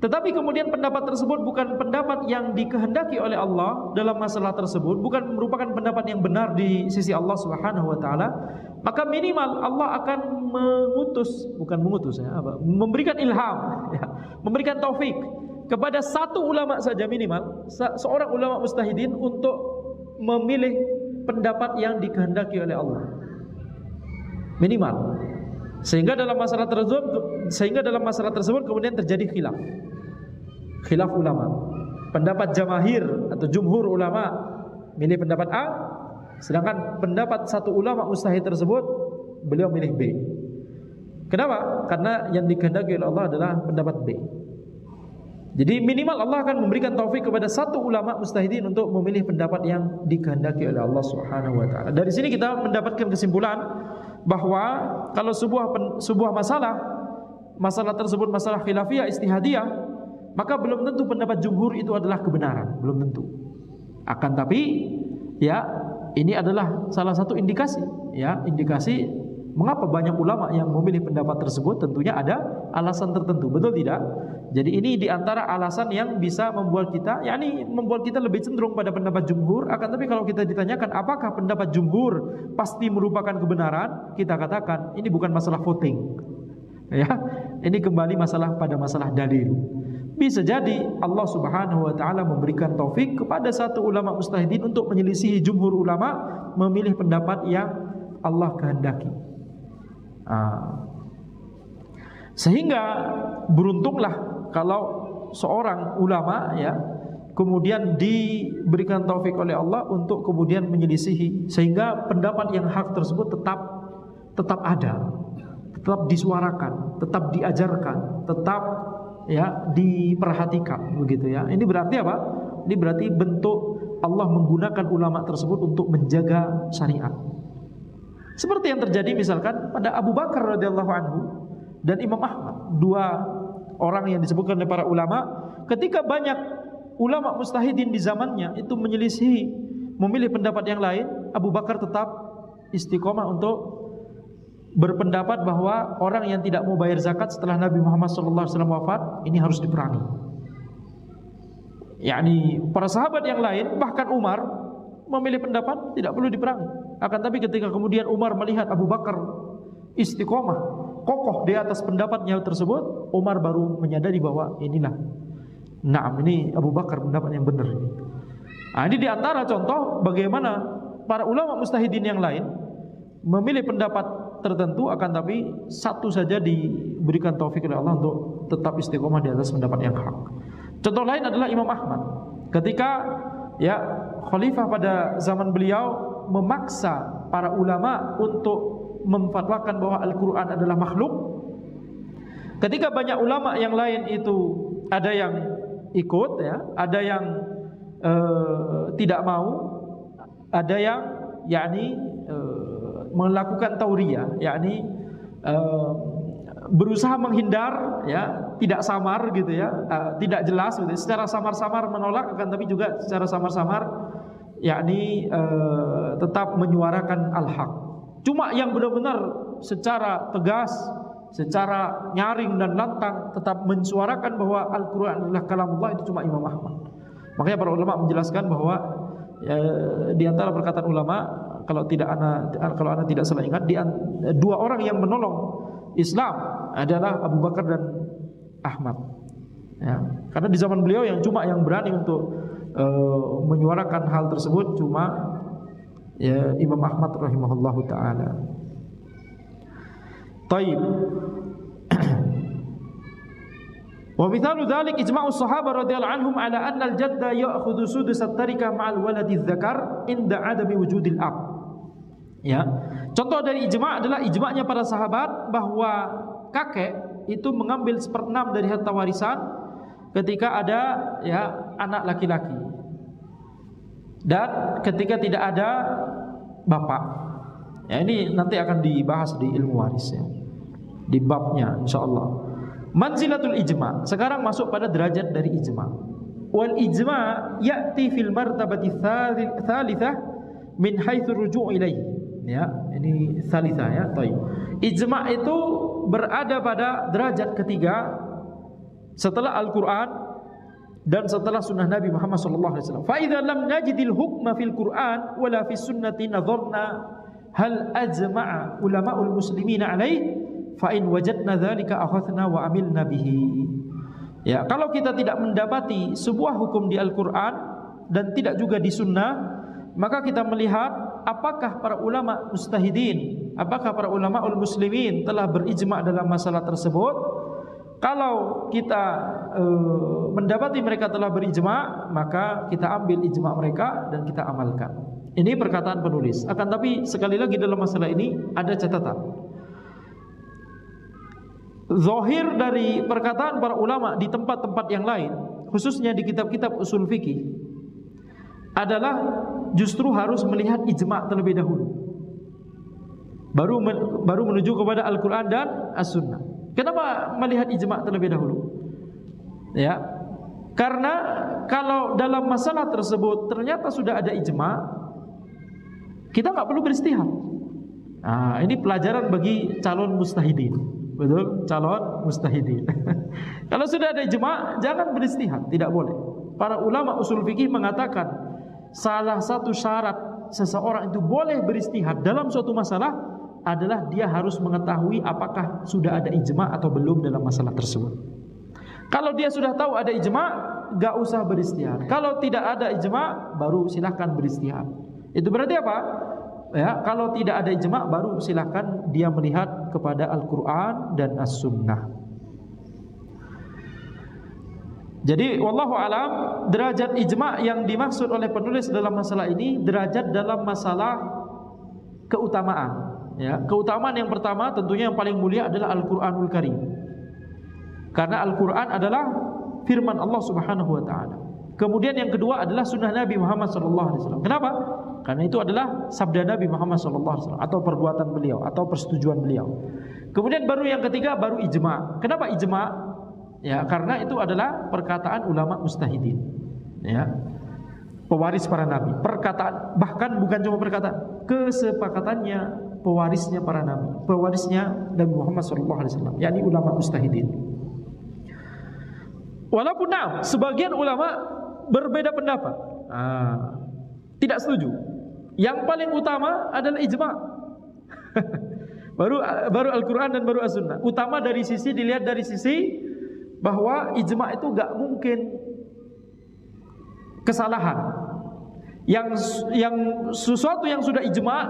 tetapi kemudian pendapat tersebut bukan pendapat yang dikehendaki oleh Allah dalam masalah tersebut, bukan merupakan pendapat yang benar di sisi Allah Subhanahu wa taala, maka minimal Allah akan memberikan ilham ya, memberikan taufik kepada satu ulama saja minimal, seorang ulama mustahidin untuk memilih pendapat yang dikehendaki oleh Allah. Minimal. Sehingga dalam masalah tersebut kemudian terjadi khilaf ulama. Pendapat jamahir atau jumhur ulama milih pendapat A, sedangkan pendapat satu ulama mustahid tersebut beliau milih B. Kenapa? Karena yang dikehendaki oleh Allah adalah pendapat B. Jadi minimal Allah akan memberikan taufik kepada satu ulama mustahidin untuk memilih pendapat yang dikehendaki oleh Allah Subhanahu wa taala. Dari sini kita mendapatkan kesimpulan bahwa kalau sebuah masalah tersebut masalah khilafiyah istihadiyah, maka belum tentu pendapat jumhur itu adalah kebenaran, belum tentu. Akan tapi ya, ini adalah salah satu indikasi ya, indikasi Mengapa banyak ulama yang memilih pendapat tersebut? Tentunya ada alasan tertentu, betul tidak? Jadi ini diantara alasan yang bisa membuat kita, yakni membuat kita lebih cenderung pada pendapat jumhur. Akan tapi kalau kita ditanyakan apakah pendapat jumhur pasti merupakan kebenaran, kita katakan ini bukan masalah voting. Ya, ini kembali pada masalah dalil. Bisa jadi Allah Subhanahu wa taala memberikan taufik kepada satu ulama mujtahidin untuk menyelisihi jumhur ulama, memilih pendapat yang Allah kehendaki. Sehingga beruntunglah kalau seorang ulama ya kemudian diberikan taufik oleh Allah untuk kemudian menyelisihi, sehingga pendapat yang hak tersebut tetap ada, tetap disuarakan, tetap diajarkan, tetap ya diperhatikan, begitu ya. Ini berarti apa? Ini berarti bentuk Allah menggunakan ulama tersebut untuk menjaga syariat. Seperti yang terjadi misalkan pada Abu Bakar radhiyallahu anhu dan Imam Ahmad, dua orang yang disebutkan oleh para ulama, ketika banyak ulama mujtahidin di zamannya itu menyelisihi, memilih pendapat yang lain, Abu Bakar tetap istiqomah untuk berpendapat bahwa orang yang tidak mau bayar zakat setelah Nabi Muhammad SAW wafat ini harus diperangi. yakni para sahabat yang lain, bahkan Umar memilih pendapat tidak perlu diperangi. Akan tapi ketika kemudian Umar melihat Abu Bakar istiqomah, kokoh di atas pendapatnya tersebut, Umar baru menyadari bahwa inilah, ini Abu Bakar pendapat yang benar. Ini diantara contoh bagaimana para ulama mujtahidin yang lain memilih pendapat tertentu, akan tapi satu saja diberikan taufik oleh Allah untuk tetap istiqomah di atas pendapat yang hak. Contoh lain adalah Imam Ahmad. Ketika khalifah pada zaman beliau memaksa para ulama untuk memfatwakan bahwa Al-Quran adalah makhluk, ketika banyak ulama yang lain itu ada yang ikut, ada yang tidak mau, ada yang melakukan tauriyah, berusaha menghindar, tidak samar gitu, tidak jelas gitu, secara samar-samar menolak, akan tapi juga secara samar-samar tetap menyuarakan al-haq. Cuma yang benar-benar secara tegas, secara nyaring dan lantang tetap mensuarakan bahwa Al-Quran adalah kalamullah, itu cuma Imam Ahmad. Makanya para ulama menjelaskan bahwa di antara perkataan ulama, kalau ana tidak salah ingat, dua orang yang menolong Islam adalah Abu Bakar dan Ahmad. Karena di zaman beliau yang berani untuk menyuarakan hal tersebut cuma Imam Ahmad rahimahullahu taala. Taib. Wa mithalu dzalik ijma'u sahabat radhiyallahu anhum ala anna al-jadda ya'khudhu sudus at-tarikah ma'al waladi dzakar inda adami wujudil ab. Contoh dari ijma' adalah ijma'nya para sahabat bahwa kakek itu mengambil 1/6 dari harta warisan ketika ada anak laki-laki dan ketika tidak ada bapak. Ini nanti akan dibahas di ilmu waris di babnya insyaallah. Manzilatul ijma', sekarang masuk pada derajat dari ijma'. Wal ijma' ya'ti fil martabati tsalitsah min haitsu ruju' ilaihi. Ini tsalitsah Taib. Ijma' itu berada pada derajat ketiga setelah Al-Qur'an dan setelah sunnah Nabi Muhammad sallallahu alaihi wasallam. Fa idza lam najidil hukma fil Qur'an wala fis sunnati nadharna hal ajma'a ulama'ul muslimin alaihi fa in wajadna dzalika akhadna wa amilna bihi. Kalau kita tidak mendapati sebuah hukum di Al-Qur'an dan tidak juga di sunnah, maka kita melihat apakah para ulama mujtahidin, apakah para ulamaul muslimin telah berijma' dalam masalah tersebut. Kalau kita mendapati mereka telah berijma', maka kita ambil ijma' mereka dan kita amalkan. Ini perkataan penulis. Akan tapi sekali lagi dalam masalah ini ada catatan. Zahir dari perkataan para ulama di tempat-tempat yang lain, khususnya di kitab-kitab usul fikih, adalah justru harus melihat ijma' terlebih dahulu, baru menuju kepada Al-Quran dan As-Sunnah. Kenapa melihat ijma' terlebih dahulu? Karena kalau dalam masalah tersebut ternyata sudah ada ijma', kita nggak perlu beristihad. Ini pelajaran bagi calon mustahidin. Betul, calon mustahidin. Kalau sudah ada ijma', jangan beristihad, tidak boleh. Para ulama usul fikih mengatakan salah satu syarat seseorang itu boleh beristihad dalam suatu masalah adalah dia harus mengetahui apakah sudah ada ijma' atau belum dalam masalah tersebut. Kalau dia sudah tahu ada ijma', gak usah beristihad. Kalau tidak ada ijma', baru silahkan beristihad. Itu berarti apa? Ya, kalau tidak ada ijma' baru silahkan dia melihat kepada Al-Quran dan As-Sunnah. Jadi wallahu alam, derajat ijma' yang dimaksud oleh penulis dalam masalah ini derajat dalam masalah keutamaan. Ya, keutamaan yang pertama tentunya yang paling mulia adalah Al-Quranul Karim. Karena Al-Quran adalah firman Allah Subhanahu wa taala. Kemudian yang kedua adalah sunnah Nabi Muhammad SAW. Kenapa? Karena itu adalah sabda Nabi Muhammad SAW atau perbuatan beliau atau persetujuan beliau. Kemudian baru yang ketiga baru ijma'. Kenapa ijma'? Ya, karena itu adalah perkataan ulama mustahidin. Ya, pewaris para nabi. Perkataan, bahkan bukan cuma perkataan, kesepakatannya pewarisnya para nabi, pewarisnya Nabi Muhammad SAW, yakni ulama mustahidin. Walaupun sebagian ulama berbeda pendapat, tidak setuju. Yang paling utama adalah ijma'. baru Al-Quran dan baru As-Sunnah. Utama dari sisi, dilihat dari sisi bahwa ijma' itu gak mungkin kesalahan. Yang sesuatu yang sudah ijma'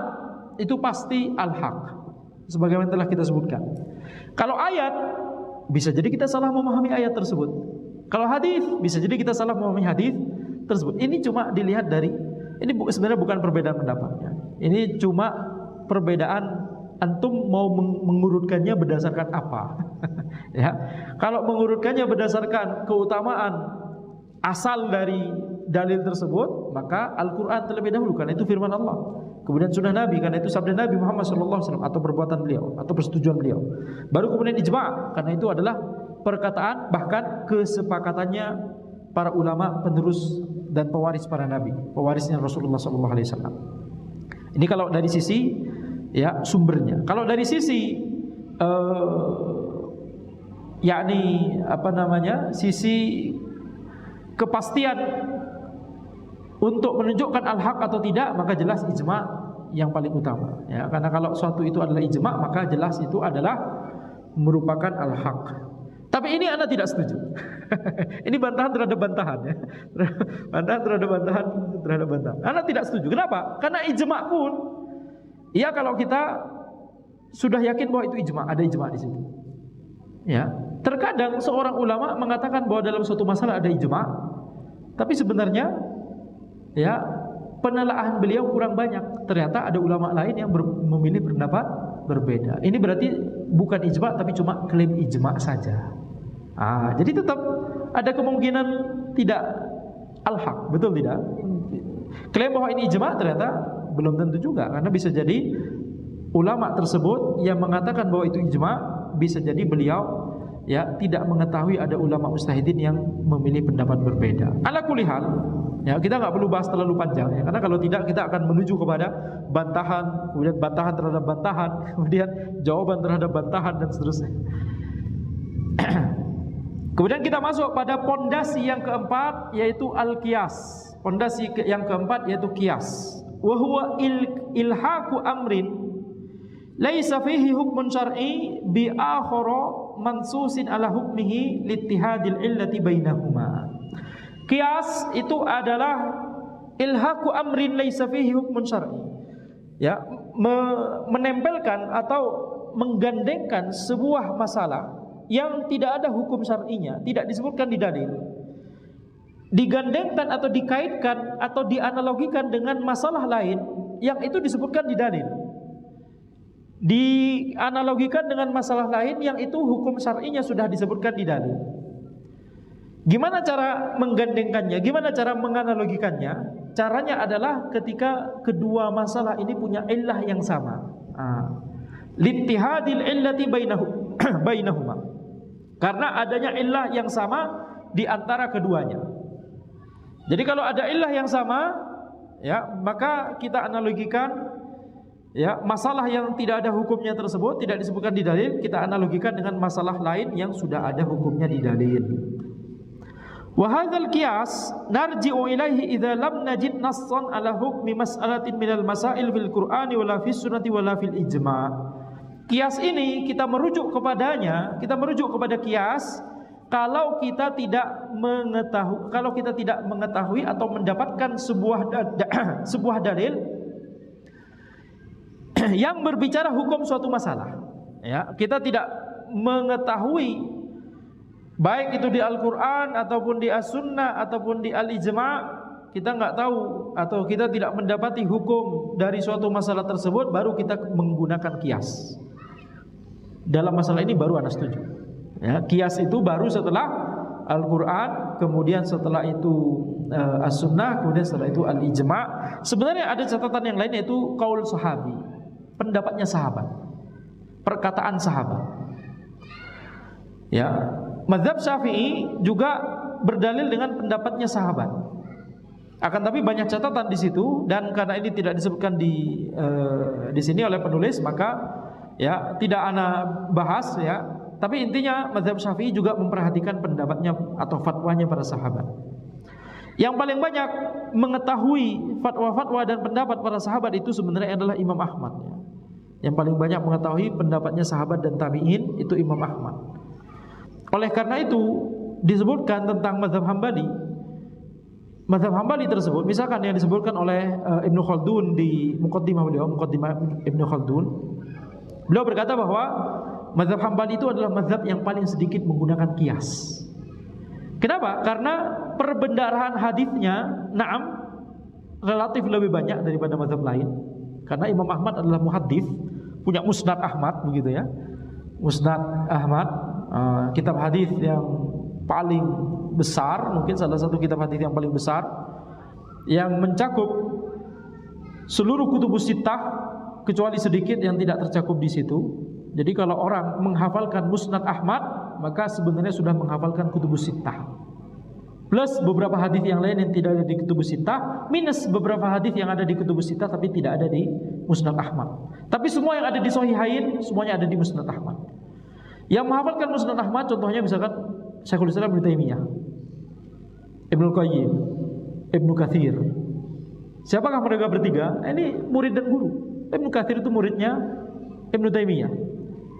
itu pasti al-haq, sebagaimana telah kita sebutkan. Kalau ayat, bisa jadi kita salah memahami ayat tersebut. Kalau hadis, bisa jadi kita salah memahami hadis tersebut. Ini cuma dilihat dari, ini sebenarnya bukan perbedaan pendapatnya. Ini cuma perbedaan antum mau mengurutkannya berdasarkan apa. Ya, kalau mengurutkannya berdasarkan keutamaan asal dari dalil tersebut, maka Al-Quran terlebih dahulu karena itu firman Allah. Kemudian sunnah Nabi karena itu sabda Nabi Muhammad SAW atau perbuatan beliau atau persetujuan beliau. Baru kemudian ijma' karena itu adalah perkataan bahkan kesepakatannya para ulama penerus dan pewaris para nabi, pewarisnya Rasulullah SAW. Ini kalau dari sisi ya sumbernya. Kalau dari sisi yakni sisi kepastian untuk menunjukkan al-haq atau tidak, maka jelas ijma' yang paling utama. Ya, karena kalau suatu itu adalah ijma', maka jelas itu adalah merupakan al-haq. Tapi ini Anda tidak setuju. Ini bantahan terhadap bantahan, ya. Bantahan terhadap bantahan terhadap bantahan. Anda tidak setuju. Kenapa? Karena ijma' pun, ya kalau kita sudah yakin bahwa itu ijma', ada ijma' di situ. Ya, terkadang seorang ulama mengatakan bahwa dalam suatu masalah ada ijma', tapi sebenarnya ya penelaahan beliau kurang banyak. Ternyata ada ulama lain yang memilih pendapat berbeda. Ini berarti bukan ijma' tapi cuma klaim ijma' saja. Jadi tetap ada kemungkinan tidak al-haq, betul tidak? Klaim bahwa ini ijma' ternyata belum tentu juga, karena bisa jadi ulama tersebut yang mengatakan bahwa itu ijma' bisa jadi beliau ya tidak mengetahui ada ulama mustahidin yang memilih pendapat berbeda. Ala kulli hal, ya kita nggak perlu bahas terlalu panjang ya, karena kalau tidak kita akan menuju kepada bantahan, kemudian bantahan terhadap bantahan, kemudian jawaban terhadap bantahan dan seterusnya. Kemudian kita masuk pada pondasi yang keempat, yaitu al-qiyas. Pondasi yang keempat yaitu qiyas. Wa huwa ilhaqu amrin laisa fihi hukmun syar'i bi akhara mansusin ala hukmihi littihadil illati bainahuma. Qiyas itu adalah ilhaqu amrin laisa fihi hukmun syar'i. Ya, menempelkan atau menggandengkan sebuah masalah yang tidak ada hukum syar'inya, tidak disebutkan di dalil, digandengkan atau dikaitkan atau dianalogikan dengan masalah lain yang itu disebutkan di dalil, dianalogikan dengan masalah lain yang itu hukum syar'inya sudah disebutkan di dalil. Gimana cara menggandengkannya? Gimana cara menganalogikannya? Caranya adalah ketika kedua masalah ini punya illah yang sama. Littihadil illati bainahuma. Karena adanya illah yang sama di antara keduanya. Jadi kalau ada illah yang sama, ya, maka kita analogikan ya, masalah yang tidak ada hukumnya tersebut tidak disebutkan di dalil, kita analogikan dengan masalah lain yang sudah ada hukumnya di dalil. Wa hadzal qiyas narji'u ilaihi idza lam najid nassan ala hukmi mas'alatin minal masail fil Qur'ani wala fis sunnati wala fil ijma'. Qiyas ini kita merujuk kepadanya, kita merujuk kepada qiyas kalau kita tidak mengetahui atau mendapatkan sebuah dalil yang berbicara hukum suatu masalah. Ya, kita tidak mengetahui baik itu di Al-Quran ataupun di As-Sunnah ataupun di Al-Ijma', kita nggak tahu atau kita tidak mendapati hukum dari suatu masalah tersebut, baru kita menggunakan kias. Dalam masalah ini baru Anda setuju. Ya, kias itu baru setelah Al-Quran, kemudian setelah itu As-Sunnah, kemudian setelah itu Al-Ijma'. Sebenarnya ada catatan yang lain, yaitu qaul sahabi, pendapatnya sahabat, perkataan sahabat. Ya, mazhab Syafi'i juga berdalil dengan pendapatnya sahabat. Akan tapi banyak catatan di situ, dan karena ini tidak disebutkan di sini oleh penulis, maka ya tidak ana bahas ya. Tapi intinya mazhab Syafi'i juga memperhatikan pendapatnya atau fatwanya para sahabat. Yang paling banyak mengetahui fatwa-fatwa dan pendapat para sahabat itu sebenarnya adalah Imam Ahmad ya. Yang paling banyak mengetahui pendapatnya sahabat dan tabi'in itu Imam Ahmad. Oleh karena itu disebutkan tentang mazhab Hambali. Mazhab Hambali tersebut, misalkan yang disebutkan oleh Ibnu Khaldun di Muqaddimah beliau, Muqaddimah Ibnu Khaldun, beliau berkata bahwa mazhab Hambali itu adalah mazhab yang paling sedikit menggunakan qiyas. Kenapa? Karena perbendaharaan hadisnya, na'am, relatif lebih banyak daripada mazhab lain. Karena Imam Ahmad adalah muhaddits, punya Musnad Ahmad begitu ya. Musnad Ahmad, kitab hadis yang paling besar, mungkin salah satu kitab hadis yang paling besar, yang mencakup seluruh kutubus sittah kecuali sedikit yang tidak tercakup di situ. Jadi kalau orang menghafalkan Musnad Ahmad, maka sebenarnya sudah menghafalkan kutubus sittah, plus beberapa hadis yang lain yang tidak ada di kutubus sittah, minus beberapa hadis yang ada di kutubus sittah tapi tidak ada di Musnad Ahmad. Tapi semua yang ada di Shahihain semuanya ada di Musnad Ahmad. Yang menghafalkan Musnad Ahmad contohnya misalkan Syekhul Islam Ibnu Taimiyah, Ibnu Qayyim, Ibnu Katsir. Siapakah mereka bertiga? Ini murid dan guru. Ibnu Katsir itu muridnya Ibnu Taimiyah,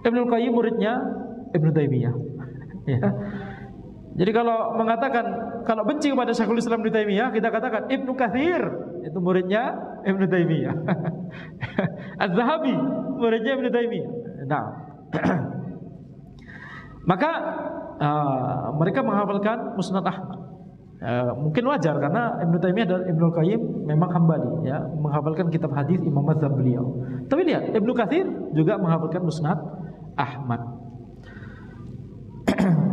Ibnu Qayyim muridnya Ibnu Taimiyah. Ya. Jadi kalau mengatakan, kalau benci kepada Syekhul Islam Ibnu Taimiyah, kita katakan Ibnu Katsir itu muridnya Ibnu Taimiyah. Az-Zahabi muridnya Ibnu Taimiyah. Nah, maka mereka menghafalkan Musnad Ahmad. Mungkin wajar karena Ibnu Taimiyah dan Ibnu Qayyim memang Hambali ya, menghafalkan kitab hadis imam mazhab beliau. Tapi lihat Ibnu Katsir juga menghafalkan Musnad Ahmad.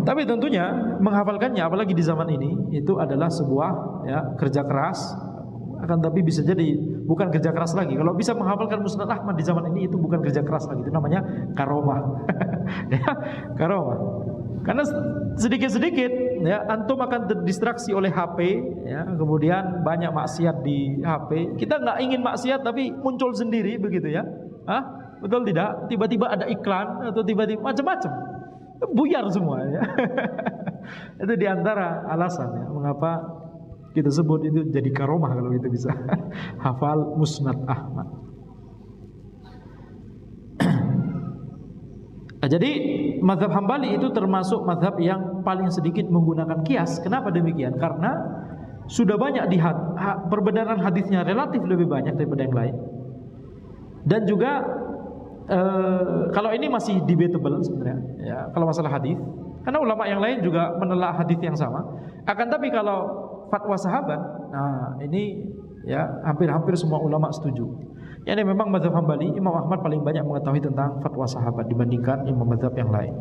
Tapi tentunya menghafalkannya apalagi di zaman ini itu adalah sebuah ya, kerja keras. Akan tapi bisa jadi bukan kerja keras lagi. Kalau bisa menghafalkan Musnad Ahmad di zaman ini itu bukan kerja keras lagi, itu namanya karomah. Ya, karomah. Karena sedikit-sedikit ya antum akan terdistraksi oleh HP ya, kemudian banyak maksiat di HP. Kita nggak ingin maksiat tapi muncul sendiri begitu ya. Betul tidak? Tiba-tiba ada iklan atau tiba-tiba macam-macam. Buyar semua ya. Itu diantara alasan ya, mengapa kita sebut itu jadi karomah kalau kita bisa hafal Musnad Ahmad. Jadi mazhab Hambali itu termasuk mazhab yang paling sedikit menggunakan kias. Kenapa demikian? Karena sudah banyak perbenaran hadisnya relatif lebih banyak daripada yang lain. Dan juga kalau ini masih debatable sebenarnya ya, kalau masalah hadis. Karena ulama yang lain juga menelaah hadis yang sama. Akan tapi kalau fatwa sahabat, nah ini ya hampir-hampir semua ulama setuju. Ini memang mazhab Hambali, Imam Ahmad paling banyak mengetahui tentang fatwa sahabat dibandingkan imam mazhab yang lain.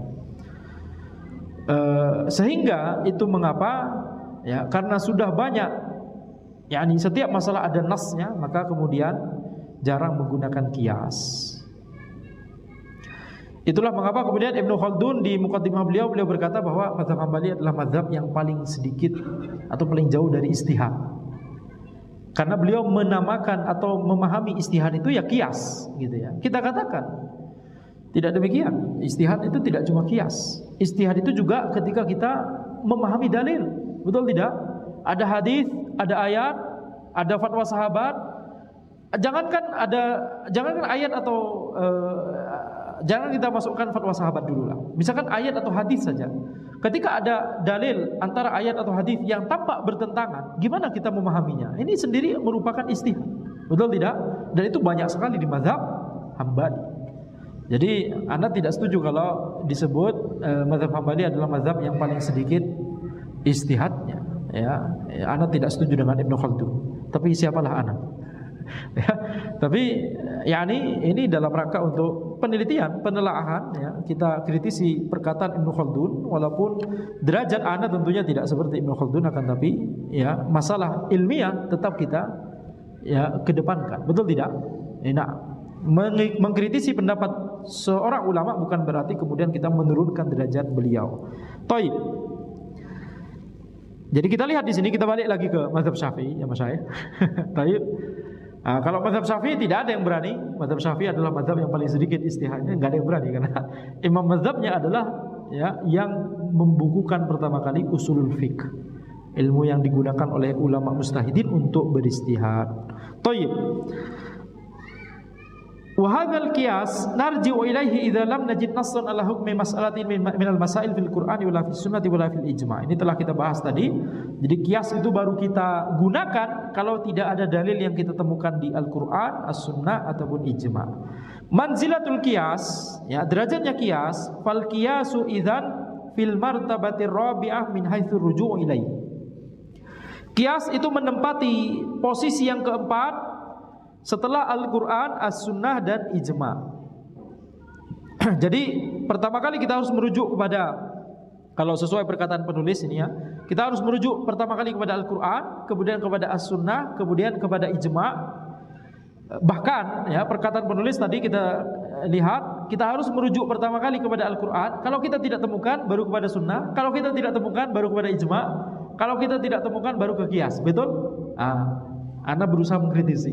Sehingga itu mengapa ya, karena sudah banyak yakni setiap masalah ada nasnya, maka kemudian jarang menggunakan kias. Itulah mengapa kemudian Ibnu Khaldun di Muqaddimah beliau berkata bahwa mazhab Hambali adalah mazhab yang paling sedikit atau paling jauh dari ijtihad. Karena beliau menamakan atau memahami ijtihad itu ya qiyas gitu ya. Kita katakan tidak demikian. Ijtihad itu tidak cuma qiyas. Ijtihad itu juga ketika kita memahami dalil. Betul tidak? Ada hadis, ada ayat, ada fatwa sahabat. Jangankan ayat atau jangan kita masukkan fatwa sahabat dulu lah. Misalkan ayat atau hadis saja. Ketika ada dalil antara ayat atau hadis yang tampak bertentangan, gimana kita memahaminya? Ini sendiri merupakan ijtihad. Betul tidak? Dan itu banyak sekali di mazhab Hambali. Jadi Anda tidak setuju kalau disebut mazhab Hambali adalah mazhab yang paling sedikit ijtihadnya. Ya, Anda tidak setuju dengan Ibnu Khaldun. Tapi siapalah Anda? Ya, tapi ini dalam rangka untuk penelitian, penelaahan ya, kita kritisi perkataan Ibnu Khaldun walaupun derajat Anda tentunya tidak seperti Ibnu Khaldun, akan tapi ya masalah ilmiah tetap kita ya kedepankan. Betul tidak? Nah, mengkritisi pendapat seorang ulama bukan berarti kemudian kita menurunkan derajat beliau. Taib. Jadi kita lihat di sini, kita balik lagi ke mazhab Syafi'i ya Mas saya. Taib. Nah, kalau mazhab Syafi'i tidak ada yang berani. Mazhab Syafi'i adalah mazhab yang paling sedikit ijtihadnya, enggak ada yang berani karena imam mazhabnya adalah ya yang membukukan pertama kali usulul fiqh, ilmu yang digunakan oleh ulama mujtahidin untuk beristihad. Thayyib. Wa hadzal qiyas narji'u ilaihi idza lam najid nassan ala hukmi mas'alatin min al-masail fil Qur'ani wala fis sunnati wala fil ijma'. Ini telah kita bahas tadi. Jadi qiyas itu baru kita gunakan kalau tidak ada dalil yang kita temukan di Al-Qur'an, As-Sunnah ataupun ijma'. Manzilatul qiyas, ya derajatnya qiyas, fal qiyasu idzan fil martabatir rabi'ah min haitsu ruju'u ilaihi. Qiyas itu menempati posisi yang keempat setelah Al-Quran, As-Sunnah dan Ijma'. Jadi pertama kali kita harus merujuk kepada, kalau sesuai perkataan penulis ini ya, kita harus merujuk pertama kali kepada Al-Quran, kemudian kepada As-Sunnah, kemudian kepada Ijma'. Bahkan ya perkataan penulis tadi kita lihat, kita harus merujuk pertama kali kepada Al-Quran. Kalau kita tidak temukan baru kepada Sunnah, kalau kita tidak temukan baru kepada Ijma', kalau kita tidak temukan baru ke Qiyas. Betul? Anda berusaha mengkritisi.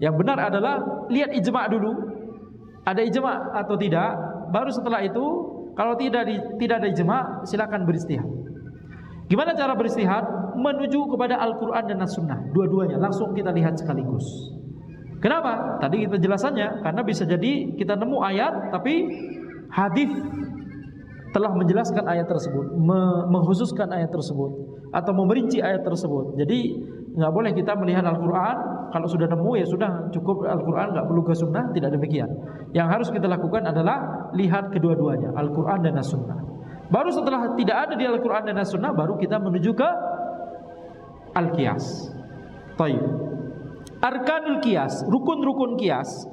Yang benar adalah lihat ijma' dulu, ada ijma' atau tidak. Baru setelah itu, kalau tidak ada ijma', silakan beristihad. Gimana cara beristihad? Menuju kepada Al-Quran dan As-Sunnah, dua-duanya langsung kita lihat sekaligus. Kenapa? Tadi kita jelasannya, karena bisa jadi kita nemu ayat, tapi hadis telah menjelaskan ayat tersebut, mengkhususkan ayat tersebut, atau memerinci ayat tersebut. Jadi nggak boleh kita melihat Al-Quran, kalau sudah nemu ya sudah cukup Al-Quran, nggak perlu ke Sunnah. Tidak demikian. Yang harus kita lakukan adalah lihat kedua-duanya, Al-Quran dan As-Sunnah. Baru setelah tidak ada di Al-Quran dan As-Sunnah, baru kita menuju ke Al-Qiyas. Taib. Arkanul Qiyas, rukun-rukun Qiyas.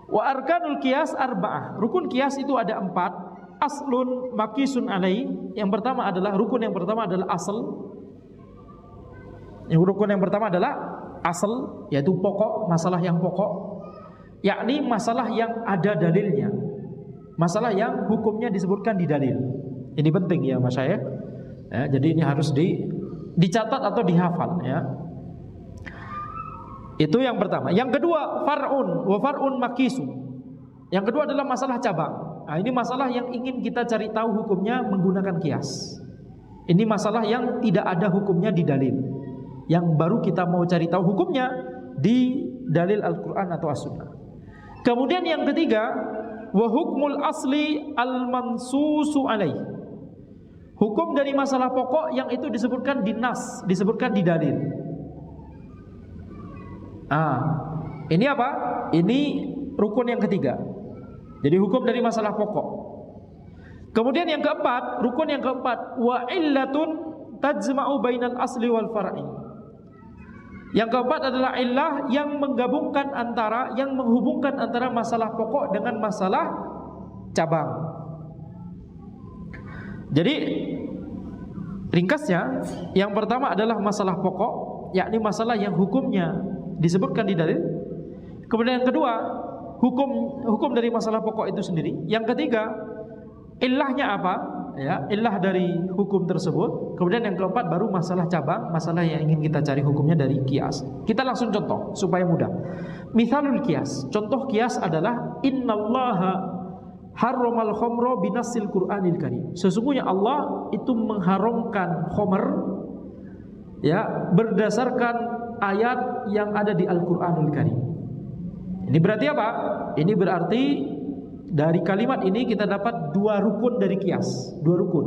Wa arkanul Qiyas arba'ah. Rukun Qiyas itu ada 4. Aslun maqisun alai. Yang pertama adalah, rukun yang pertama adalah asal. Yang rukun yang pertama adalah asal, yaitu pokok, masalah yang pokok, yakni masalah yang ada dalilnya, masalah yang hukumnya disebutkan di dalil. Ini penting ya Mas saya. Ya, jadi ini harus dicatat atau dihafal ya. Itu yang pertama. Yang kedua, far'un wa far'un maqisun. Yang kedua adalah masalah cabang. Nah, ini masalah yang ingin kita cari tahu hukumnya menggunakan qiyas. Ini masalah yang tidak ada hukumnya di dalil, yang baru kita mau cari tahu hukumnya di dalil Al-Quran atau As-Sunnah. Kemudian yang ketiga, wa hukmul asli al-mansusu alaih. Hukum dari masalah pokok yang itu disebutkan di nas, disebutkan di dalil. Ini apa? Ini rukun yang ketiga. Jadi hukum dari masalah pokok. Kemudian yang keempat, rukun yang keempat, wa illatun tajma'u bainal asli wal far'i. Yang keempat adalah illah yang menggabungkan antara, yang menghubungkan antara masalah pokok dengan masalah cabang. Jadi ringkasnya, yang pertama adalah masalah pokok, yakni masalah yang hukumnya disebutkan di dalil. Kemudian yang kedua, hukum dari masalah pokok itu sendiri. Yang ketiga, illahnya apa? ya, illah dari hukum tersebut. Kemudian yang keempat baru masalah cabang, masalah yang ingin kita cari hukumnya dari kias. Kita langsung contoh supaya mudah. Mithalul kias. Contoh kias adalah innallaha harramal khamra binassil Qur'anil Karim. Sesungguhnya Allah itu mengharamkan khamr ya berdasarkan ayat yang ada di Al-Qur'anul Karim. Ini berarti apa? Ini berarti dari kalimat ini kita dapat dua rukun dari kias, dua rukun.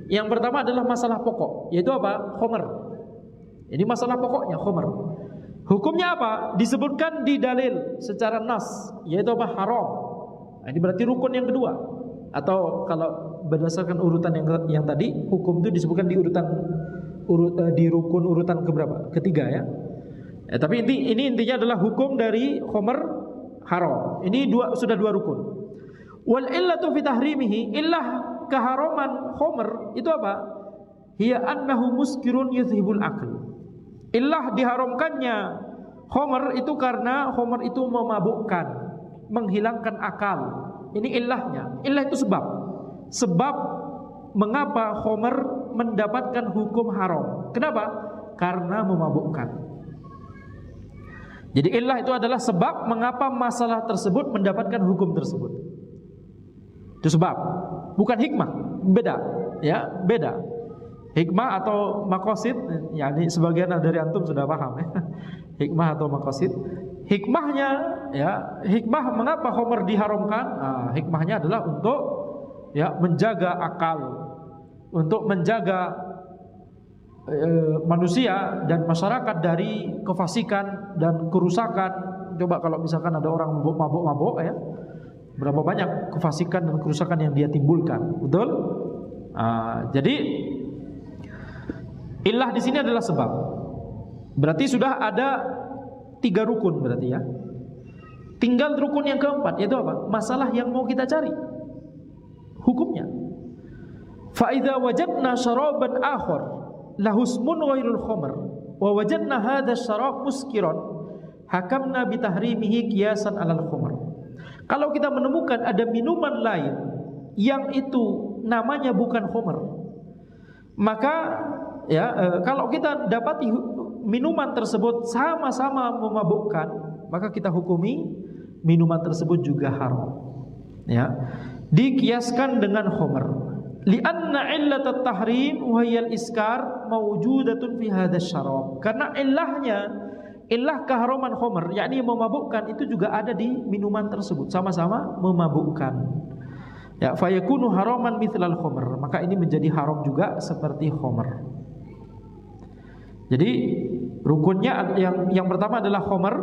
Yang pertama adalah masalah pokok, yaitu apa? Khamr. Ini masalah pokoknya khamr. Hukumnya apa? Disebutkan di dalil secara nas, yaitu apa? Haram. Nah, ini berarti rukun yang kedua. Atau kalau berdasarkan urutan yang tadi, hukum itu disebutkan di di rukun urutan keberapa? Ketiga ya. Tapi ini intinya adalah hukum dari khamr haram. Ini sudah dua rukun. Wal illatu fi tahrimihi, illah keharaman khamr itu apa? Hiya annahu muskirun yuzhibul aql. Illah diharamkannya khamr itu karena khamr itu memabukkan, menghilangkan akal. Ini illahnya. Illah itu sebab. Sebab mengapa khamr mendapatkan hukum haram. Kenapa? Karena memabukkan. Jadi illah itu adalah sebab mengapa masalah tersebut mendapatkan hukum tersebut. Itu sebab, bukan hikmah, beda, ya, beda. Hikmah atau maqasid, ya ini sebagian dari antum sudah paham ya. Hikmah atau maqasid. Hikmahnya, ya, hikmah mengapa khamr diharamkan? Nah, hikmahnya adalah untuk ya menjaga akal, untuk menjaga manusia dan masyarakat dari kefasikan dan kerusakan. Coba kalau misalkan ada orang mabuk-mabuk ya, berapa banyak kefasikan dan kerusakan yang dia timbulkan, betul? Jadi illah di sini adalah sebab. Berarti sudah ada 3 rukun berarti ya. Tinggal rukun yang keempat, yaitu apa? Masalah yang mau kita cari hukumnya. Fa idza wajadna syaraban akhar lahusmun ghairul khamr wa wajadna hadha syarab muskiran hakamna bi tahrimihi qiyasan 'alal khamr. Kalau kita menemukan ada minuman lain yang itu namanya bukan khamr, maka ya kalau kita dapati minuman tersebut sama-sama memabukkan, maka kita hukumi minuman tersebut juga haram. Ya, dikiaskan dengan khamr. Lianna illat at-tahrim wa hiya al-iskar mawjudatun fi hadzal syarab. Karena illah keharaman khamr, yakni memabukkan, itu juga ada di minuman tersebut, sama-sama memabukkan. Ya, fayakunu haraman mithlal khamr, maka ini menjadi haram juga seperti khamr. Jadi rukunnya yang pertama adalah khamr,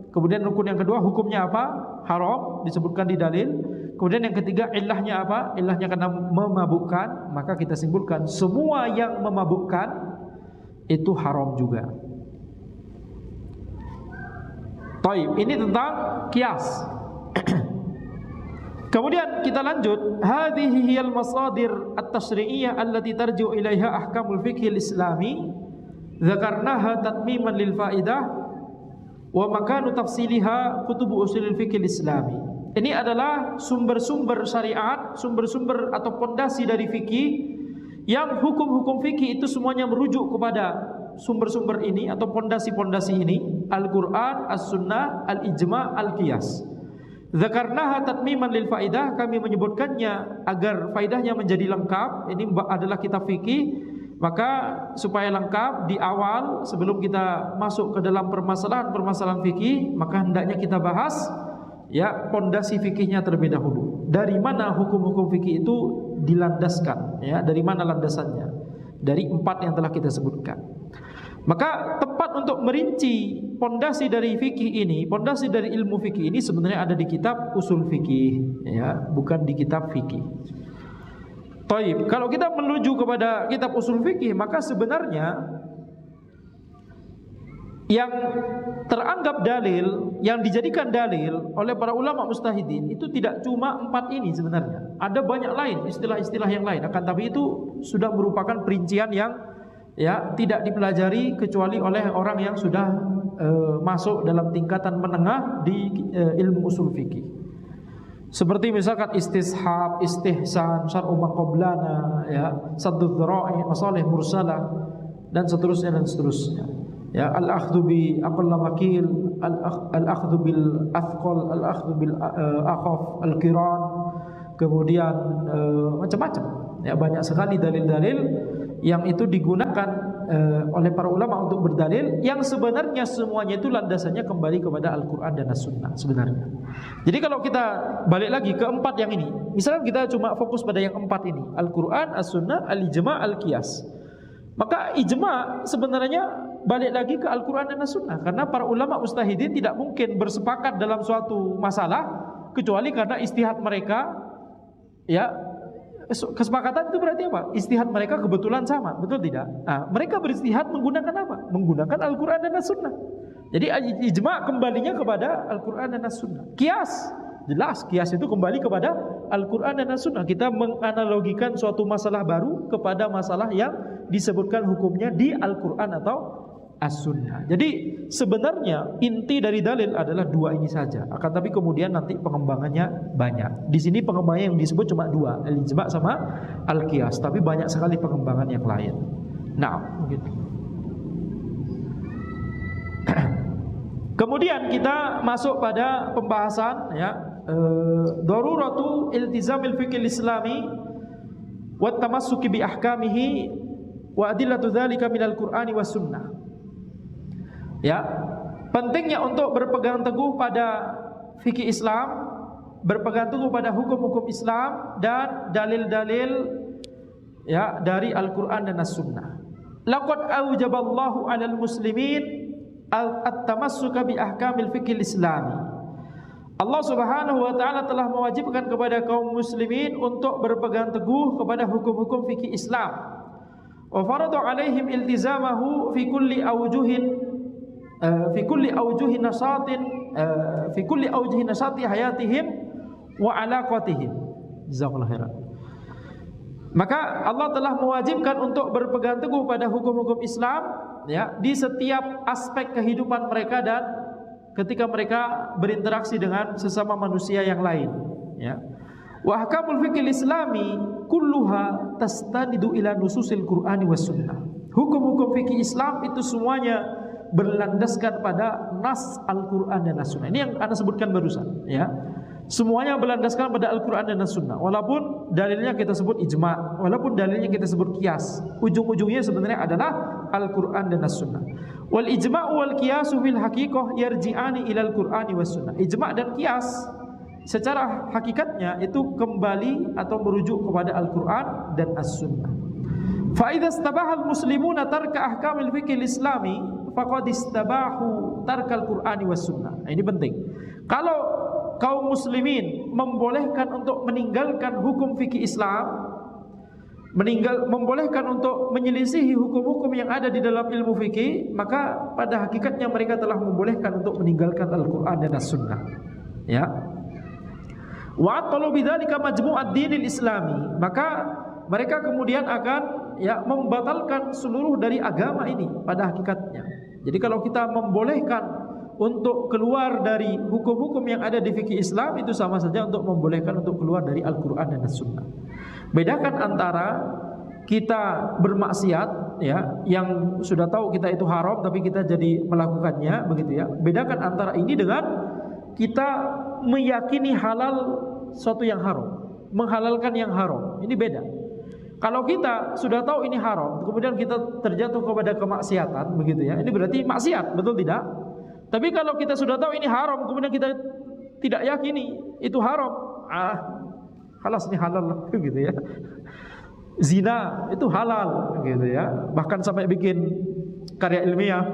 kemudian rukun yang kedua hukumnya apa? Haram, disebutkan di dalil. Kemudian yang ketiga illahnya apa? Illahnya karena memabukkan, maka kita simpulkan semua yang memabukkan itu haram juga. Taib, ini tentang kias. Kemudian kita lanjut, hadhihi hiyal masadir at-tashri'iyyah allati tarji'u ilaiha ahkamul fiqhil islami, dzakarnaha tatmiman lil faidah wa makanu tafsiliha kutubu usulil fiqhil islami. Ini adalah sumber-sumber syariat, sumber-sumber atau pondasi dari fikih, yang hukum-hukum fikih itu semuanya merujuk kepada sumber-sumber ini atau pondasi-pondasi ini, Al-Quran, As-Sunnah, Al-Ijma', Al-Qiyas. Dzakarnaha tatmiman lil faidah, kami menyebutkannya agar faidahnya menjadi lengkap. Ini adalah kitab fikih, maka supaya lengkap di awal sebelum kita masuk ke dalam permasalahan fikih, maka hendaknya kita bahas ya pondasi fikihnya terlebih dahulu. Dari mana hukum-hukum fikih itu dilandaskan, ya, dari mana landasannya? Dari 4 yang telah kita sebutkan. Maka tepat untuk merinci pondasi dari fikih ini, pondasi dari ilmu fikih ini sebenarnya ada di kitab usul fikih, ya, bukan di kitab fikih. Taib, kalau kita menuju kepada kitab usul fikih, maka sebenarnya yang teranggap dalil, yang dijadikan dalil oleh para ulama mujtahidin itu tidak cuma 4 ini sebenarnya. Ada banyak lain, istilah-istilah yang lain. Akan tapi itu sudah merupakan perincian yang ya tidak dipelajari kecuali oleh orang yang sudah masuk dalam tingkatan menengah di ilmu usul fikih. Seperti misalkan istishab, istihsan, syar'u ma qablana, ya, saddud dzara'i, masalih mursalah, dan seterusnya dan seterusnya. Ya, al-akhdhu bi aqall makil, al-akhdhu bil athqal, al-akhdhu bil akhaf, al-qiran, kemudian macam-macam. Ya, banyak sekali dalil-dalil yang itu digunakan oleh para ulama untuk berdalil, yang sebenarnya semuanya itu landasannya kembali kepada Al-Quran dan As-Sunnah sebenarnya. Jadi kalau kita balik lagi ke empat yang ini, misalnya kita cuma fokus pada yang empat ini, Al-Quran, As-Sunnah, Al-Ijma', Al-Qiyas, maka ijma' sebenarnya balik lagi ke Al-Quran dan As-Sunnah, karena para ulama mujtahidin tidak mungkin bersepakat dalam suatu masalah kecuali karena ijtihad mereka. Ya, kesepakatan itu berarti apa? Ijtihad mereka kebetulan sama, betul tidak? Nah, mereka beristihad menggunakan apa? Menggunakan Al-Quran dan As-Sunnah. Jadi ijma' kembalinya kepada Al-Quran dan As-Sunnah. Qiyas, jelas qiyas itu kembali kepada Al-Quran dan As-Sunnah. Kita menganalogikan suatu masalah baru kepada masalah yang disebutkan hukumnya di Al-Quran atau As-Sunnah. Jadi sebenarnya inti dari dalil adalah dua ini saja. Akan tapi kemudian nanti pengembangannya banyak. Di sini pengembangan yang disebut cuma dua, al-ijma' sama al-qiyas. Tapi banyak sekali pengembangan yang lain. Nah, begitu. Kemudian kita masuk pada pembahasan, ya, daruratu iltizamil fiqhil islami wa tamassuki bi ahkamihi wa adillatu dzalika minal qur'ani was sunnah. Ya, pentingnya untuk berpegang teguh pada fikih Islam, berpegang teguh pada hukum-hukum Islam dan dalil-dalil, ya, dari Al-Qur'an dan As-Sunnah. Laqad aujaballahu 'alal muslimin at-tamassuka bi ahkamil fiqhil islami. Allah Subhanahu wa taala telah mewajibkan kepada kaum muslimin untuk berpegang teguh kepada hukum-hukum fikih Islam. Wa farada 'alaihim iltizamahu fi kulli awjuhin nasati hayatihim wa alaqatihim. Jazakallahu khairan. Maka Allah telah mewajibkan untuk berpegang teguh pada hukum-hukum Islam, ya, di setiap aspek kehidupan mereka dan ketika mereka berinteraksi dengan sesama manusia yang lain, ya. Wa ahkamul fiqhil islami kulluha tastanidu ila nususil Qur'ani was sunnah. Hukum-hukum fikih Islam itu semuanya berlandaskan pada nas Al-Quran dan As-Sunnah. Ini yang Anda sebutkan barusan, ya. Semuanya berlandaskan pada Al-Quran dan As-Sunnah. Walaupun dalilnya kita sebut ijma', walaupun dalilnya kita sebut qiyas, ujung-ujungnya sebenarnya adalah Al-Quran dan As-Sunnah. Wal ijma' wal qiyasu fil haqiqah yarji'ani ilal Qur'ani was sunnah. Ijma' dan qiyas secara hakikatnya itu kembali atau merujuk kepada Al-Quran dan As-Sunnah. Fa idza istabaha al-muslimuna tarka ahkamil fiqhil islami faqad istabahu tarkal Qur'ani was sunnah. Nah, ini penting. Kalau kaum muslimin membolehkan untuk meninggalkan hukum fikih Islam, membolehkan untuk menyelisihi hukum-hukum yang ada di dalam ilmu fikih, maka pada hakikatnya mereka telah membolehkan untuk meninggalkan Al-Quran dan As-Sunnah, ya. Wa atalu bidzalika majmu'ad dinil islami, maka mereka kemudian akan, ya, membatalkan seluruh dari agama ini pada hakikatnya. Jadi kalau kita membolehkan untuk keluar dari hukum-hukum yang ada di fikih Islam, itu sama saja untuk membolehkan untuk keluar dari Al-Quran dan As-Sunnah. Bedakan antara kita bermaksiat, ya, yang sudah tahu kita itu haram tapi kita jadi melakukannya, begitu, ya. Bedakan antara ini dengan kita meyakini halal suatu yang haram, menghalalkan yang haram. Ini beda. Kalau kita sudah tahu ini haram, kemudian kita terjatuh kepada kemaksiatan, begitu, ya, ini berarti maksiat, betul tidak? Tapi kalau kita sudah tahu ini haram, kemudian kita tidak yakini itu haram, halas ini halal, gitu, ya. Zina itu halal, gitu, ya. Bahkan sampai bikin karya ilmiah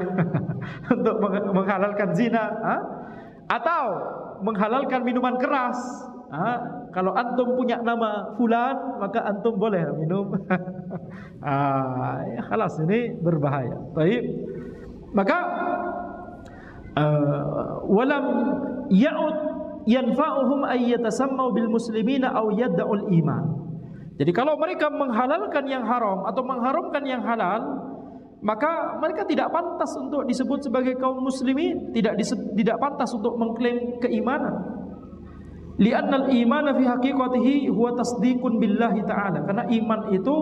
untuk menghalalkan zina, atau menghalalkan minuman keras. Kalau antum punya nama fulan, maka antum boleh minum. Ya, halas, ini berbahaya. Baik. Maka walam ya'ud yanfa'uhum ay yatasammau bil muslimina aw yad'ul iman. Jadi kalau mereka menghalalkan yang haram atau mengharamkan yang halal, maka mereka tidak pantas untuk disebut sebagai kaum muslimin, tidak pantas untuk mengklaim keimanan. Li'annal imana fi haqiqatihi huwa tasdiqun billahi ta'ala. Karena iman itu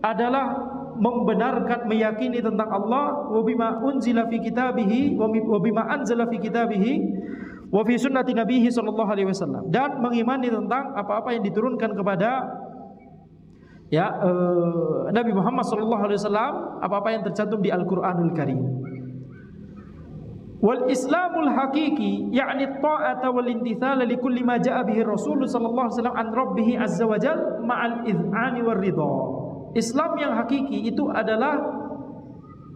adalah membenarkan, meyakini tentang Allah, wa bima unzila fi kitabihi wa bima anzala fi kitabihi wa fi sunnati nabihi sallallahu alaihi wasallam, dan mengimani tentang apa-apa yang diturunkan kepada Nabi Muhammad sallallahu alaihi wasallam, apa-apa yang tercantum di Al-Qur'anul Karim. Wal Islamul haqiqi yakni ta'ata wal intithala li kulli ma jaa bihi Rasul sallallahu alaihi wasallam an rabbih azza wa jal ma'al iz'ani war ridha. Islam yang hakiki itu adalah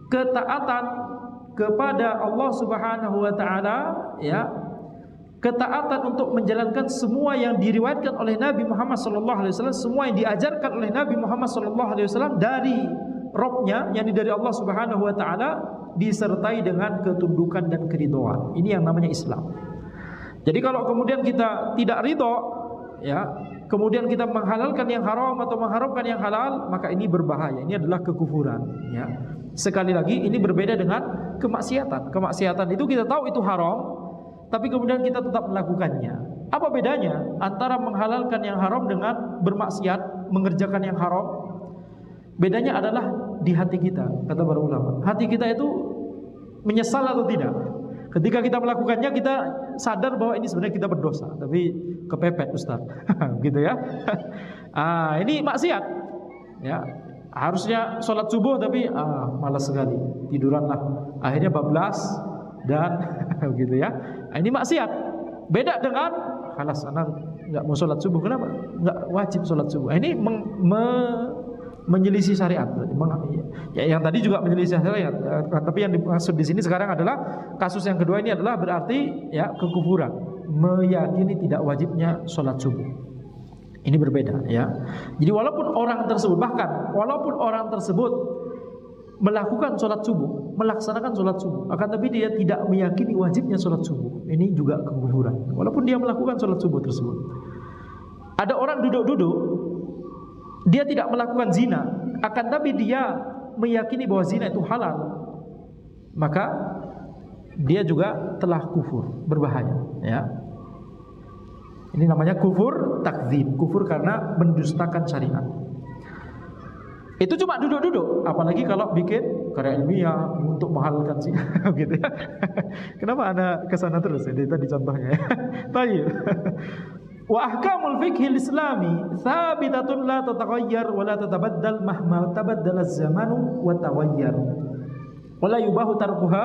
ketaatan kepada Allah Subhanahu wa taala, ya. Ketaatan untuk menjalankan semua yang diriwayatkan oleh Nabi Muhammad sallallahu alaihi wasallam, semua yang diajarkan oleh Nabi Muhammad sallallahu alaihi wasallam dari Rabb-nya, yakni dari Allah Subhanahu wa taala, disertai dengan ketundukan dan keridhaan. Ini yang namanya Islam. Jadi kalau kemudian kita tidak ridho, ya, kemudian kita menghalalkan yang haram atau mengharamkan yang halal, maka ini berbahaya. Ini adalah kekufuran, ya. Sekali lagi, ini berbeda dengan kemaksiatan. Kemaksiatan itu kita tahu itu haram, tapi kemudian kita tetap melakukannya. Apa bedanya antara menghalalkan yang haram dengan bermaksiat, mengerjakan yang haram? Bedanya adalah di hati kita, kata para ulama. Hati kita itu menyesal atau tidak. Ketika kita melakukannya, kita sadar bahwa ini sebenarnya kita berdosa, tapi kepepet Ustaz. Gitu ya. Ini maksiat. Ya. Harusnya sholat subuh tapi malas sekali, tiduranlah. Akhirnya bablas dan gitu ya. Ini maksiat. Beda dengan halas anak enggak mau sholat subuh. Kenapa? Enggak wajib sholat subuh. Ini menyelisih syariat. Ya, yang tadi juga menyelisih syariat. Tapi yang dimaksud di sini sekarang adalah kasus yang kedua, ini adalah berarti ya kekufuran, meyakini tidak wajibnya sholat subuh. Ini berbeda, ya. Jadi walaupun orang tersebut, bahkan walaupun orang tersebut melakukan sholat subuh, melaksanakan sholat subuh, akan tapi dia tidak meyakini wajibnya sholat subuh, ini juga kekufuran. Walaupun dia melakukan sholat subuh tersebut. Ada orang duduk-duduk, dia tidak melakukan zina, akan tapi dia meyakini bahwa zina itu halal, maka dia juga telah kufur, berbahaya, ya. Ini namanya kufur takdzib, kufur karena mendustakan syariat. Itu cuma duduk-duduk, apalagi kalau bikin karya ilmiah untuk menghalalkan zina, gitu ya. Kenapa Anda kesana terus? Jadi tadi contohnya, ya. Baik. Wa ahkamul fiqhil islami thabitatun la tataghayyar wa la tatabaddal mahma tabaddala az-zamanu wa taghayyar. Wa la yubahu tarkuha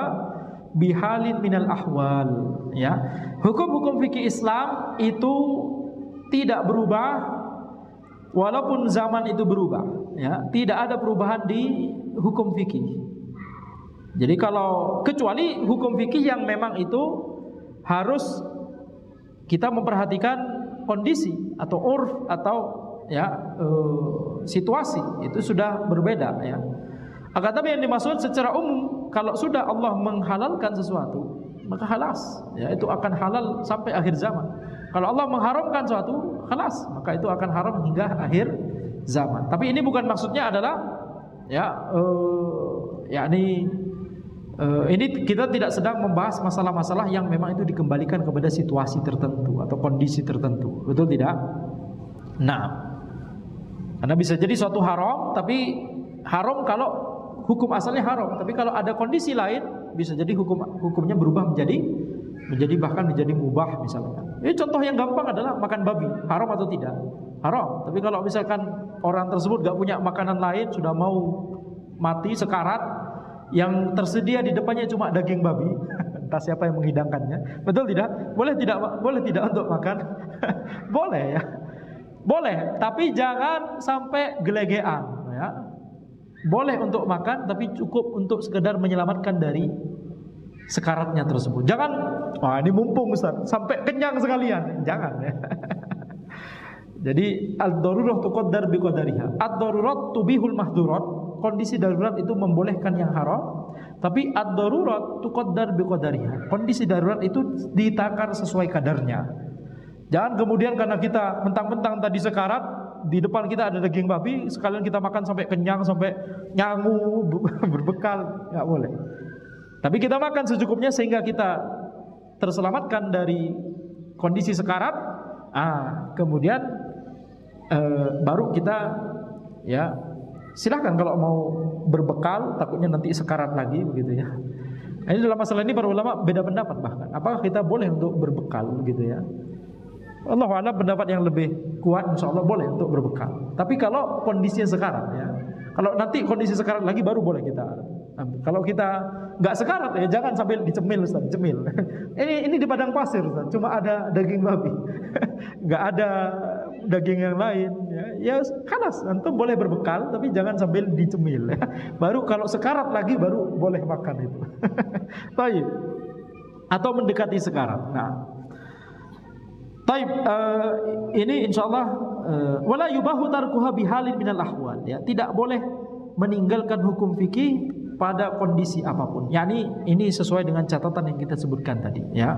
bihalin minal ahwal, ya. Hukum-hukum fikih Islam itu tidak berubah walaupun zaman itu berubah, ya. Tidak ada perubahan di hukum fikih. Jadi kalau kecuali hukum fikih yang memang itu harus kita memperhatikan kondisi atau urf atau ya situasi, itu sudah berbeda, ya. Akan tapi yang dimaksud secara umum, kalau sudah Allah menghalalkan sesuatu, maka halas, ya, itu akan halal sampai akhir zaman. Kalau Allah mengharamkan sesuatu, halas, maka itu akan haram hingga akhir zaman. Tapi ini bukan maksudnya adalah ya ini kita tidak sedang membahas masalah-masalah yang memang itu dikembalikan kepada situasi tertentu atau kondisi tertentu, betul tidak? Nah, karena bisa jadi suatu haram, tapi haram kalau hukum asalnya haram, tapi kalau ada kondisi lain bisa jadi hukumnya berubah menjadi bahkan menjadi mubah misalnya. Ini contoh yang gampang adalah makan babi, haram atau tidak? Haram. Tapi kalau misalkan orang tersebut gak punya makanan lain, sudah mau mati sekarat, yang tersedia di depannya cuma daging babi, entah siapa yang menghidangkannya, betul tidak? Boleh tidak untuk makan? Boleh, ya. Boleh, tapi jangan sampai gelegean, ya. Boleh untuk makan, tapi cukup untuk sekedar menyelamatkan dari sekaratnya tersebut. Jangan, ini mumpung Ustaz, sampai kenyang sekalian. Jangan, ya. Jadi ad-darurat tuqaddar biqadariha. Ad-darurat tubihul mahdurat. Kondisi darurat itu membolehkan yang haram, tapi ad-darurat tuqaddar biqadariha. Kondisi darurat itu ditakar sesuai kadarnya. Jangan kemudian karena kita mentang-mentang tadi sekarat, di depan kita ada daging babi, sekalian kita makan sampai kenyang, sampai nyangu, berbekal, nggak boleh. Tapi kita makan secukupnya sehingga kita terselamatkan dari kondisi sekarat, Kemudian baru kita ya silahkan kalau mau berbekal, takutnya nanti sekarat lagi begitu ya. Ini dalam masalah ini para ulama beda pendapat bahkan. Apakah kita boleh untuk berbekal begitu ya? Allah a'lam, pendapat yang lebih kuat insya Allah boleh untuk berbekal. Tapi kalau kondisinya sekarat ya, kalau nanti kondisi sekarat lagi baru boleh kita ambil. Kalau kita nggak sekarat ya jangan sambil dicemil Ustaz, cemil. Ini di padang pasir Ustaz, cuma ada daging babi, nggak ada daging yang lain. Ya kalas, antum boleh berbekal tapi jangan sambil dicemil. Ya. Baru kalau sekarat lagi baru boleh makan itu. Baik. Atau mendekati sekarat. Nah. Taib, ini insyaallah wala yubahu tarkuha bihalin minal ahwal ya, tidak boleh meninggalkan hukum fikih pada kondisi apapun. Yani ini sesuai dengan catatan yang kita sebutkan tadi ya.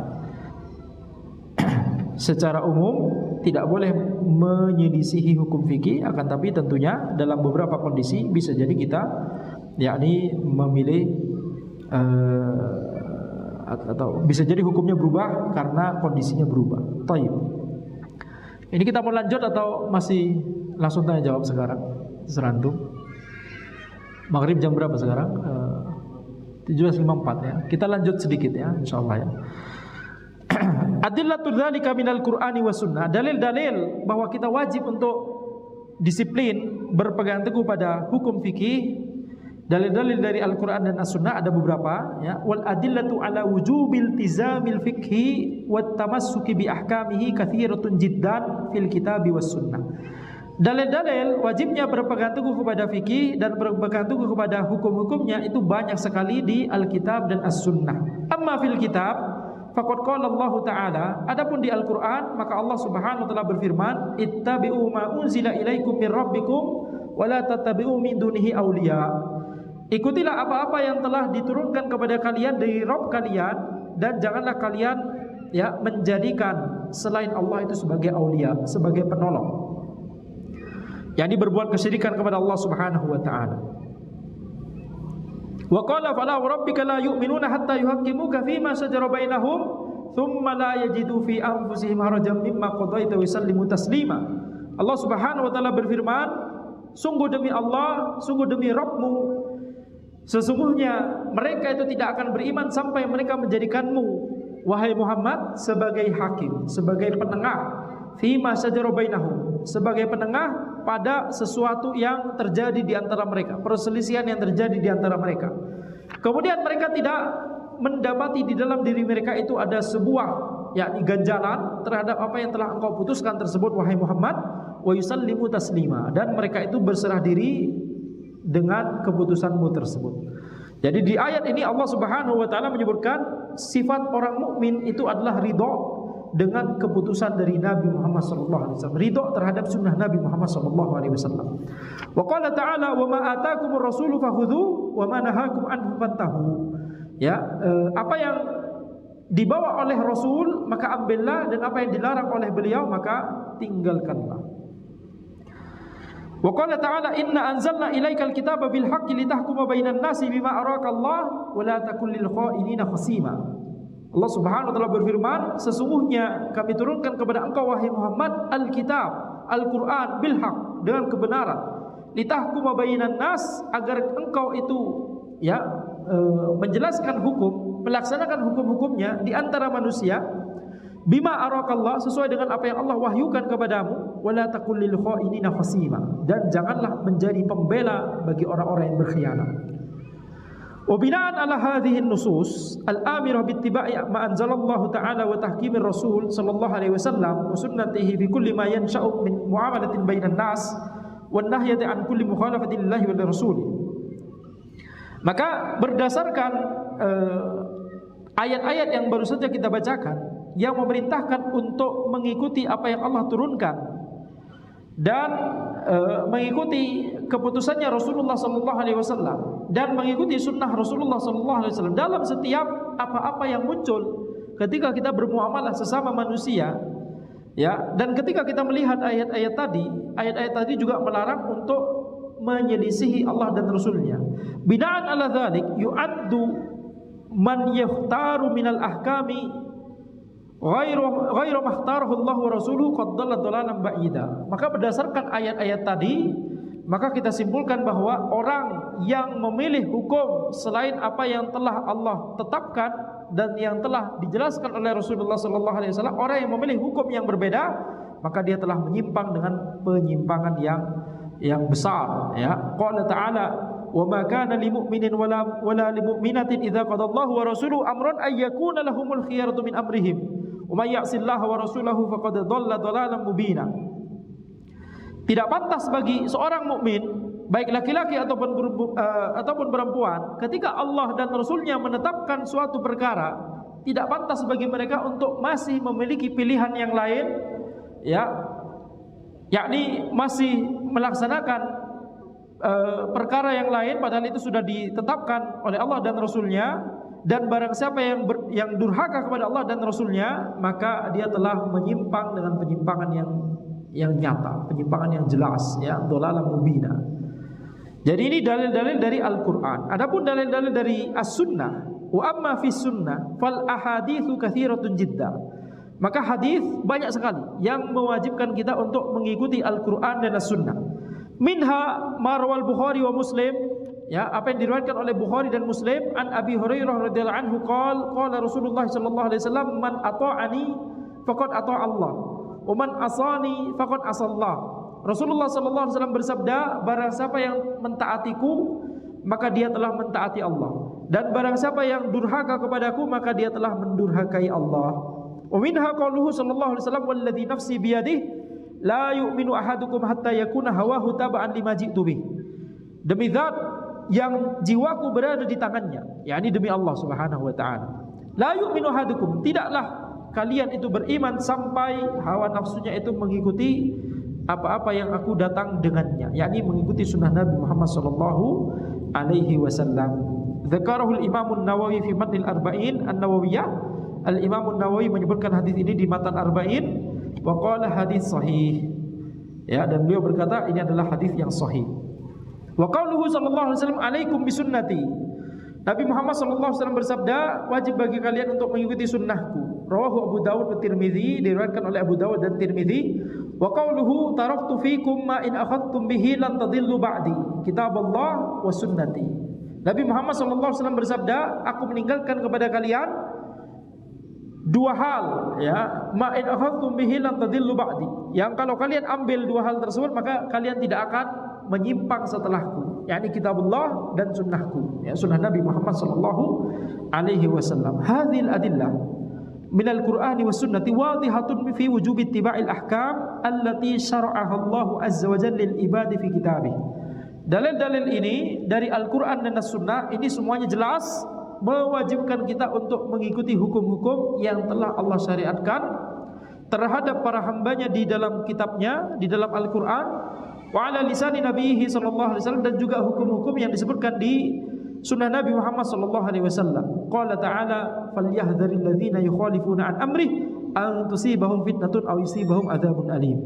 Secara umum tidak boleh menyelisihi hukum fikih, akan tapi tentunya dalam beberapa kondisi bisa jadi kita yakni memilih atau bisa jadi hukumnya berubah karena kondisinya berubah. Taib. Ini kita mau lanjut atau masih langsung tanya jawab sekarang? Serantum. Maghrib jam berapa sekarang? 17.54 ya. Kita lanjut sedikit ya, insyaallah ya. Adillatul dzalika minal Qur'ani was sunnah. Dalil-dalil bahwa kita wajib untuk disiplin berpegang teguh pada hukum fikih. Dalil-dalil dari Al-Quran dan As-Sunnah ada beberapa ya. Wal adillatu ala wujubil tizamil fikhi wat tamassuki bi ahkamihi katsiratun jiddan fil kitabi was sunnah. Dalil-dalil wajibnya berpegang teguh kepada fikih dan berpegang teguh kepada hukum-hukumnya itu banyak sekali di Al-Kitab dan As-Sunnah. Amma fil kitab faqad qala Allah Ta'ala, adapun di Al-Quran maka Allah Subhanahu wa taala berfirman, ittabi'u ma unzila ilaikum min rabbikum wa la tattabi'u min dunihi awliya. Ikutilah apa-apa yang telah diturunkan kepada kalian dari Rabb kalian, dan janganlah kalian ya menjadikan selain Allah itu sebagai aulia, sebagai penolong. Yani berbuat kesyirikan kepada Allah Subhanahu wa taala. Wa qala fala rabbika la yu'minuna hatta yuhaqqimuka fima shajara bainahum thumma la yajidu fi anfusihim harajan mimma qadaita wa yusallimu taslima. Allah Subhanahu wa taala berfirman, sungguh demi Allah, sungguh demi Rabbmu, sesungguhnya mereka itu tidak akan beriman sampai mereka menjadikanmu, wahai Muhammad, sebagai hakim, sebagai penengah, fima shajara bainahum, sebagai penengah pada sesuatu yang terjadi di antara mereka, perselisihan yang terjadi di antara mereka. Kemudian mereka tidak mendapati di dalam diri mereka itu ada sebuah yakni ganjalan terhadap apa yang telah engkau putuskan tersebut, wahai Muhammad, wa yusallimu taslima, dan mereka itu berserah diri dengan keputusanmu tersebut. Jadi di ayat ini Allah Subhanahu wa taala menyebutkan sifat orang mukmin itu adalah ridho dengan keputusan dari Nabi Muhammad sallallahu alaihi wasallam, ridho terhadap sunnah Nabi Muhammad sallallahu alaihi wasallam. Wa qala ta'ala wa ma ataakumur rasulu fakhudhu wa ma nahakum anhu fantahu. Ya, apa yang dibawa oleh Rasul maka ambillah, dan apa yang dilarang oleh beliau maka tinggalkanlah. Wa qala ta'ala inna anzalna ilaikal kitaba bil haqqi litahkuma bainan nasi bima arakallah wa la takul lil kha'inina khasima. Allah Subhanahu wa taala berfirman, sesungguhnya kami turunkan kepada engkau wahai Muhammad al-kitab, Al-Qur'an bil haqq, dengan kebenaran, litahkuma bainan nas, agar engkau itu ya menjelaskan hukum, melaksanakan hukum-hukumnya di antara manusia, bima arakallah, sesuai dengan apa yang Allah wahyukan kepadamu, wala takul lil kha'inina khasima, dan janganlah menjadi pembela bagi orang-orang yang berkhianat. Wa bina'an ala hadhihi an-nusus al-amirah bittiba'i ma anzalallahu ta'ala wa tahkimir rasul sallallahu alaihi wasallam wa sunnatihi fi kulli ma yansha'u min muamalatin bainan nas wan nahyati an kulli mukhalafatin lillahi wa rasuli. Maka berdasarkan ayat-ayat yang baru saja kita bacakan yang memerintahkan untuk mengikuti apa yang Allah turunkan dan mengikuti keputusannya Rasulullah sallallahu alaihi wasallam dan mengikuti sunnah Rasulullah sallallahu alaihi wasallam dalam setiap apa-apa yang muncul ketika kita bermuamalah sesama manusia, ya, dan ketika kita melihat ayat-ayat tadi juga melarang untuk menyelisihi Allah dan Rasulnya. Bina'an ala dzalik yu'addu man yahtaru minal ahkami ghairu mahtarahu Allah wa rasuluhu qad dhalla dhalalan ba'ida. Maka berdasarkan ayat-ayat tadi, maka kita simpulkan bahwa orang yang memilih hukum selain apa yang telah Allah tetapkan dan yang telah dijelaskan oleh Rasulullah sallallahu alaihi wasallam, orang yang memilih hukum yang berbeda, maka dia telah menyimpang dengan penyimpangan yang besar, ya. Qala ta'ala, wa ma kana lil mu'minin wala lil mu'minatin idza qadallahu wa rasuluhu amran ay yakuna lahumul khiyaratu min amrihim wa may ya'sillaha wa rasulahu faqad dhalla dhalalan mubina. Tidak pantas bagi seorang mukmin, baik laki-laki ataupun perempuan, ketika Allah dan Rasulnya menetapkan suatu perkara, tidak pantas bagi mereka untuk masih memiliki pilihan yang lain, ya, yakni masih melaksanakan perkara yang lain padahal itu sudah ditetapkan oleh Allah dan Rasulnya. Dan barang siapa yang durhaka kepada Allah dan Rasulnya, maka dia telah menyimpang dengan penyimpangan yang nyata, penyimpangan yang jelas, ya, dhalalan mubina. Jadi ini dalil-dalil dari Al-Qur'an. Adapun dalil-dalil dari As-Sunnah, wa amma fi sunnah fal ahaditsu katsiratun jidda. Maka hadis banyak sekali yang mewajibkan kita untuk mengikuti Al-Qur'an dan As-Sunnah. Minha marwal Bukhari wa Muslim, ya, apa yang diriwayatkan oleh Bukhari dan Muslim, an Abi Hurairah radhiyallahu anhu qala Rasulullah sallallahu alaihi wasallam, man ata'ani faqad ata'a Allah. Uman asani faqad asallah. Rasulullah sallallahu alaihi wasallam bersabda, barang siapa yang mentaatiku, maka dia telah mentaati Allah. Dan barang siapa yang durhaka kepadaku, maka dia telah mendurhakai Allah. Wa minha qauluhu sallallahu alaihi wasallam, walladzi nafsi biyadihi la yu'minu ahadukum hatta yakuna hawahu taba'an lima ji'tu bih. Demi zat yang jiwaku berada di tangannya, yakni demi Allah Subhanahu wa taala. La yu'minu ahadukum, tidaklah kalian itu beriman sampai hawa nafsunya itu mengikuti apa-apa yang aku datang dengannya, yakni mengikuti sunnah Nabi Muhammad sallallahu alaihi wasallam. Dzakarahu al-Imam an-Nawawi fi Matn al-Arba'in an-Nawawiyah. Al-Imam an-Nawawi menyebutkan hadis ini di Matan Arba'in, wa qala hadis sahih. Ya, dan beliau berkata ini adalah hadis yang sahih. Wa qauluhu sallallahu alaihi wasallam, alaikum bisunnati. Nabi Muhammad sallallahu alaihi wasallam bersabda, wajib bagi kalian untuk mengikuti sunnahku. Rawahu Abu Dawud wa Tirmidzi, diriwayatkan oleh Abu Dawud dan Tirmidzi. Wa qauluhu taraktu fikum ma in akhadtum bihi lan tadillu ba'di, kitaballah wa sunnati. Nabi Muhammad sallallahu alaihi wasallam bersabda, aku meninggalkan kepada kalian dua hal, ya, ma in akhadtum bihi lan tadillu ba'di, yang kalau kalian ambil dua hal tersebut maka kalian tidak akan menyimpang setelahku, yakni kitabullah dan sunnahku, ya, sunnah Nabi Muhammad sallallahu alaihi wasallam. Hadhil adillah minal Qur'ani was sunnati wadihatun fi wujubi ittiba'il ahkam allati syara'aha Allah azza wa jalla lil ibadi fi kitabih. Dalil-dalil ini dari Al-Qur'an dan As-Sunnah ini semuanya jelas mewajibkan kita untuk mengikuti hukum-hukum yang telah Allah syariatkan terhadap para hambanya di dalam kitabnya, di dalam Al-Qur'an, wa ala lisani nabiyhi sallallahu alaihi wasallam, dan juga hukum-hukum yang disebutkan di sunnah Nabi Muhammad sallallahu alaihi wasallam. Qala ta'ala, falyahdharil ladzina yukhalifuna an amrih an tusibahum fitnatun aw yusibahum adzabun alim.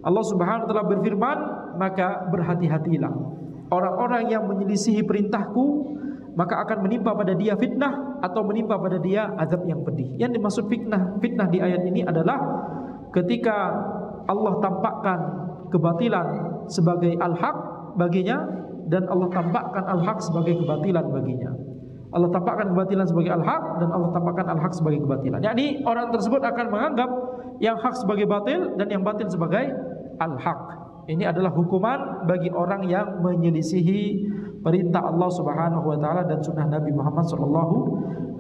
Allah Subhanahu wa taala berfirman, maka berhati-hatilah orang-orang yang menyelisihi perintahku, maka akan menimpa pada dia fitnah atau menimpa pada dia azab yang pedih. Yang dimaksud fitnah di ayat ini adalah ketika Allah tampakkan kebatilan sebagai al-haq baginya dan Allah tampakkan al-haq sebagai kebatilan baginya. Allah tampakkan kebatilan sebagai al-haq dan Allah tampakkan al-haq sebagai kebatilan. Yakni orang tersebut akan menganggap yang hak sebagai batil dan yang batil sebagai al-haq. Ini adalah hukuman bagi orang yang menyelisihi perintah Allah Subhanahu wa taala dan sunnah Nabi Muhammad sallallahu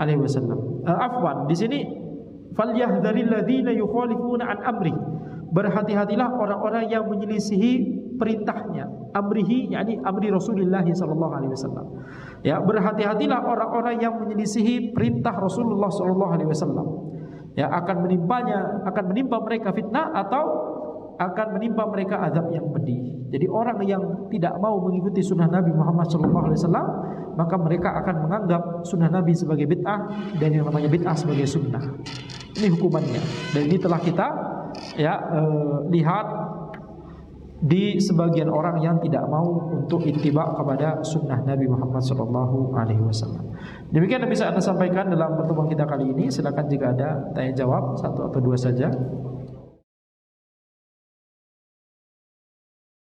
alaihi wasallam. Afwan, di sini falyahdharil ladzina yukhalifuna an amri. Berhati-hatilah orang-orang yang menyelisihi perintahnya, amrihi, yakni amri Rasulullah sallallahu alaihi wasallam. Ya, berhati-hatilah orang-orang yang menyelisihi perintah Rasulullah sallallahu alaihi wasallam. Ya, akan menimpa mereka fitnah atau akan menimpa mereka azab yang pedih. Jadi orang yang tidak mau mengikuti sunnah Nabi Muhammad sallallahu alaihi wasallam, maka mereka akan menganggap sunnah Nabi sebagai bid'ah dan yang namanya bid'ah sebagai sunnah. Ini hukumannya. Dan ini telah kita lihat di sebagian orang yang tidak mau untuk ittiba kepada sunnah Nabi Muhammad SAW. Demikian yang bisa Anda sampaikan dalam pertemuan kita kali ini. Silakan jika ada tanya jawab, satu atau dua saja.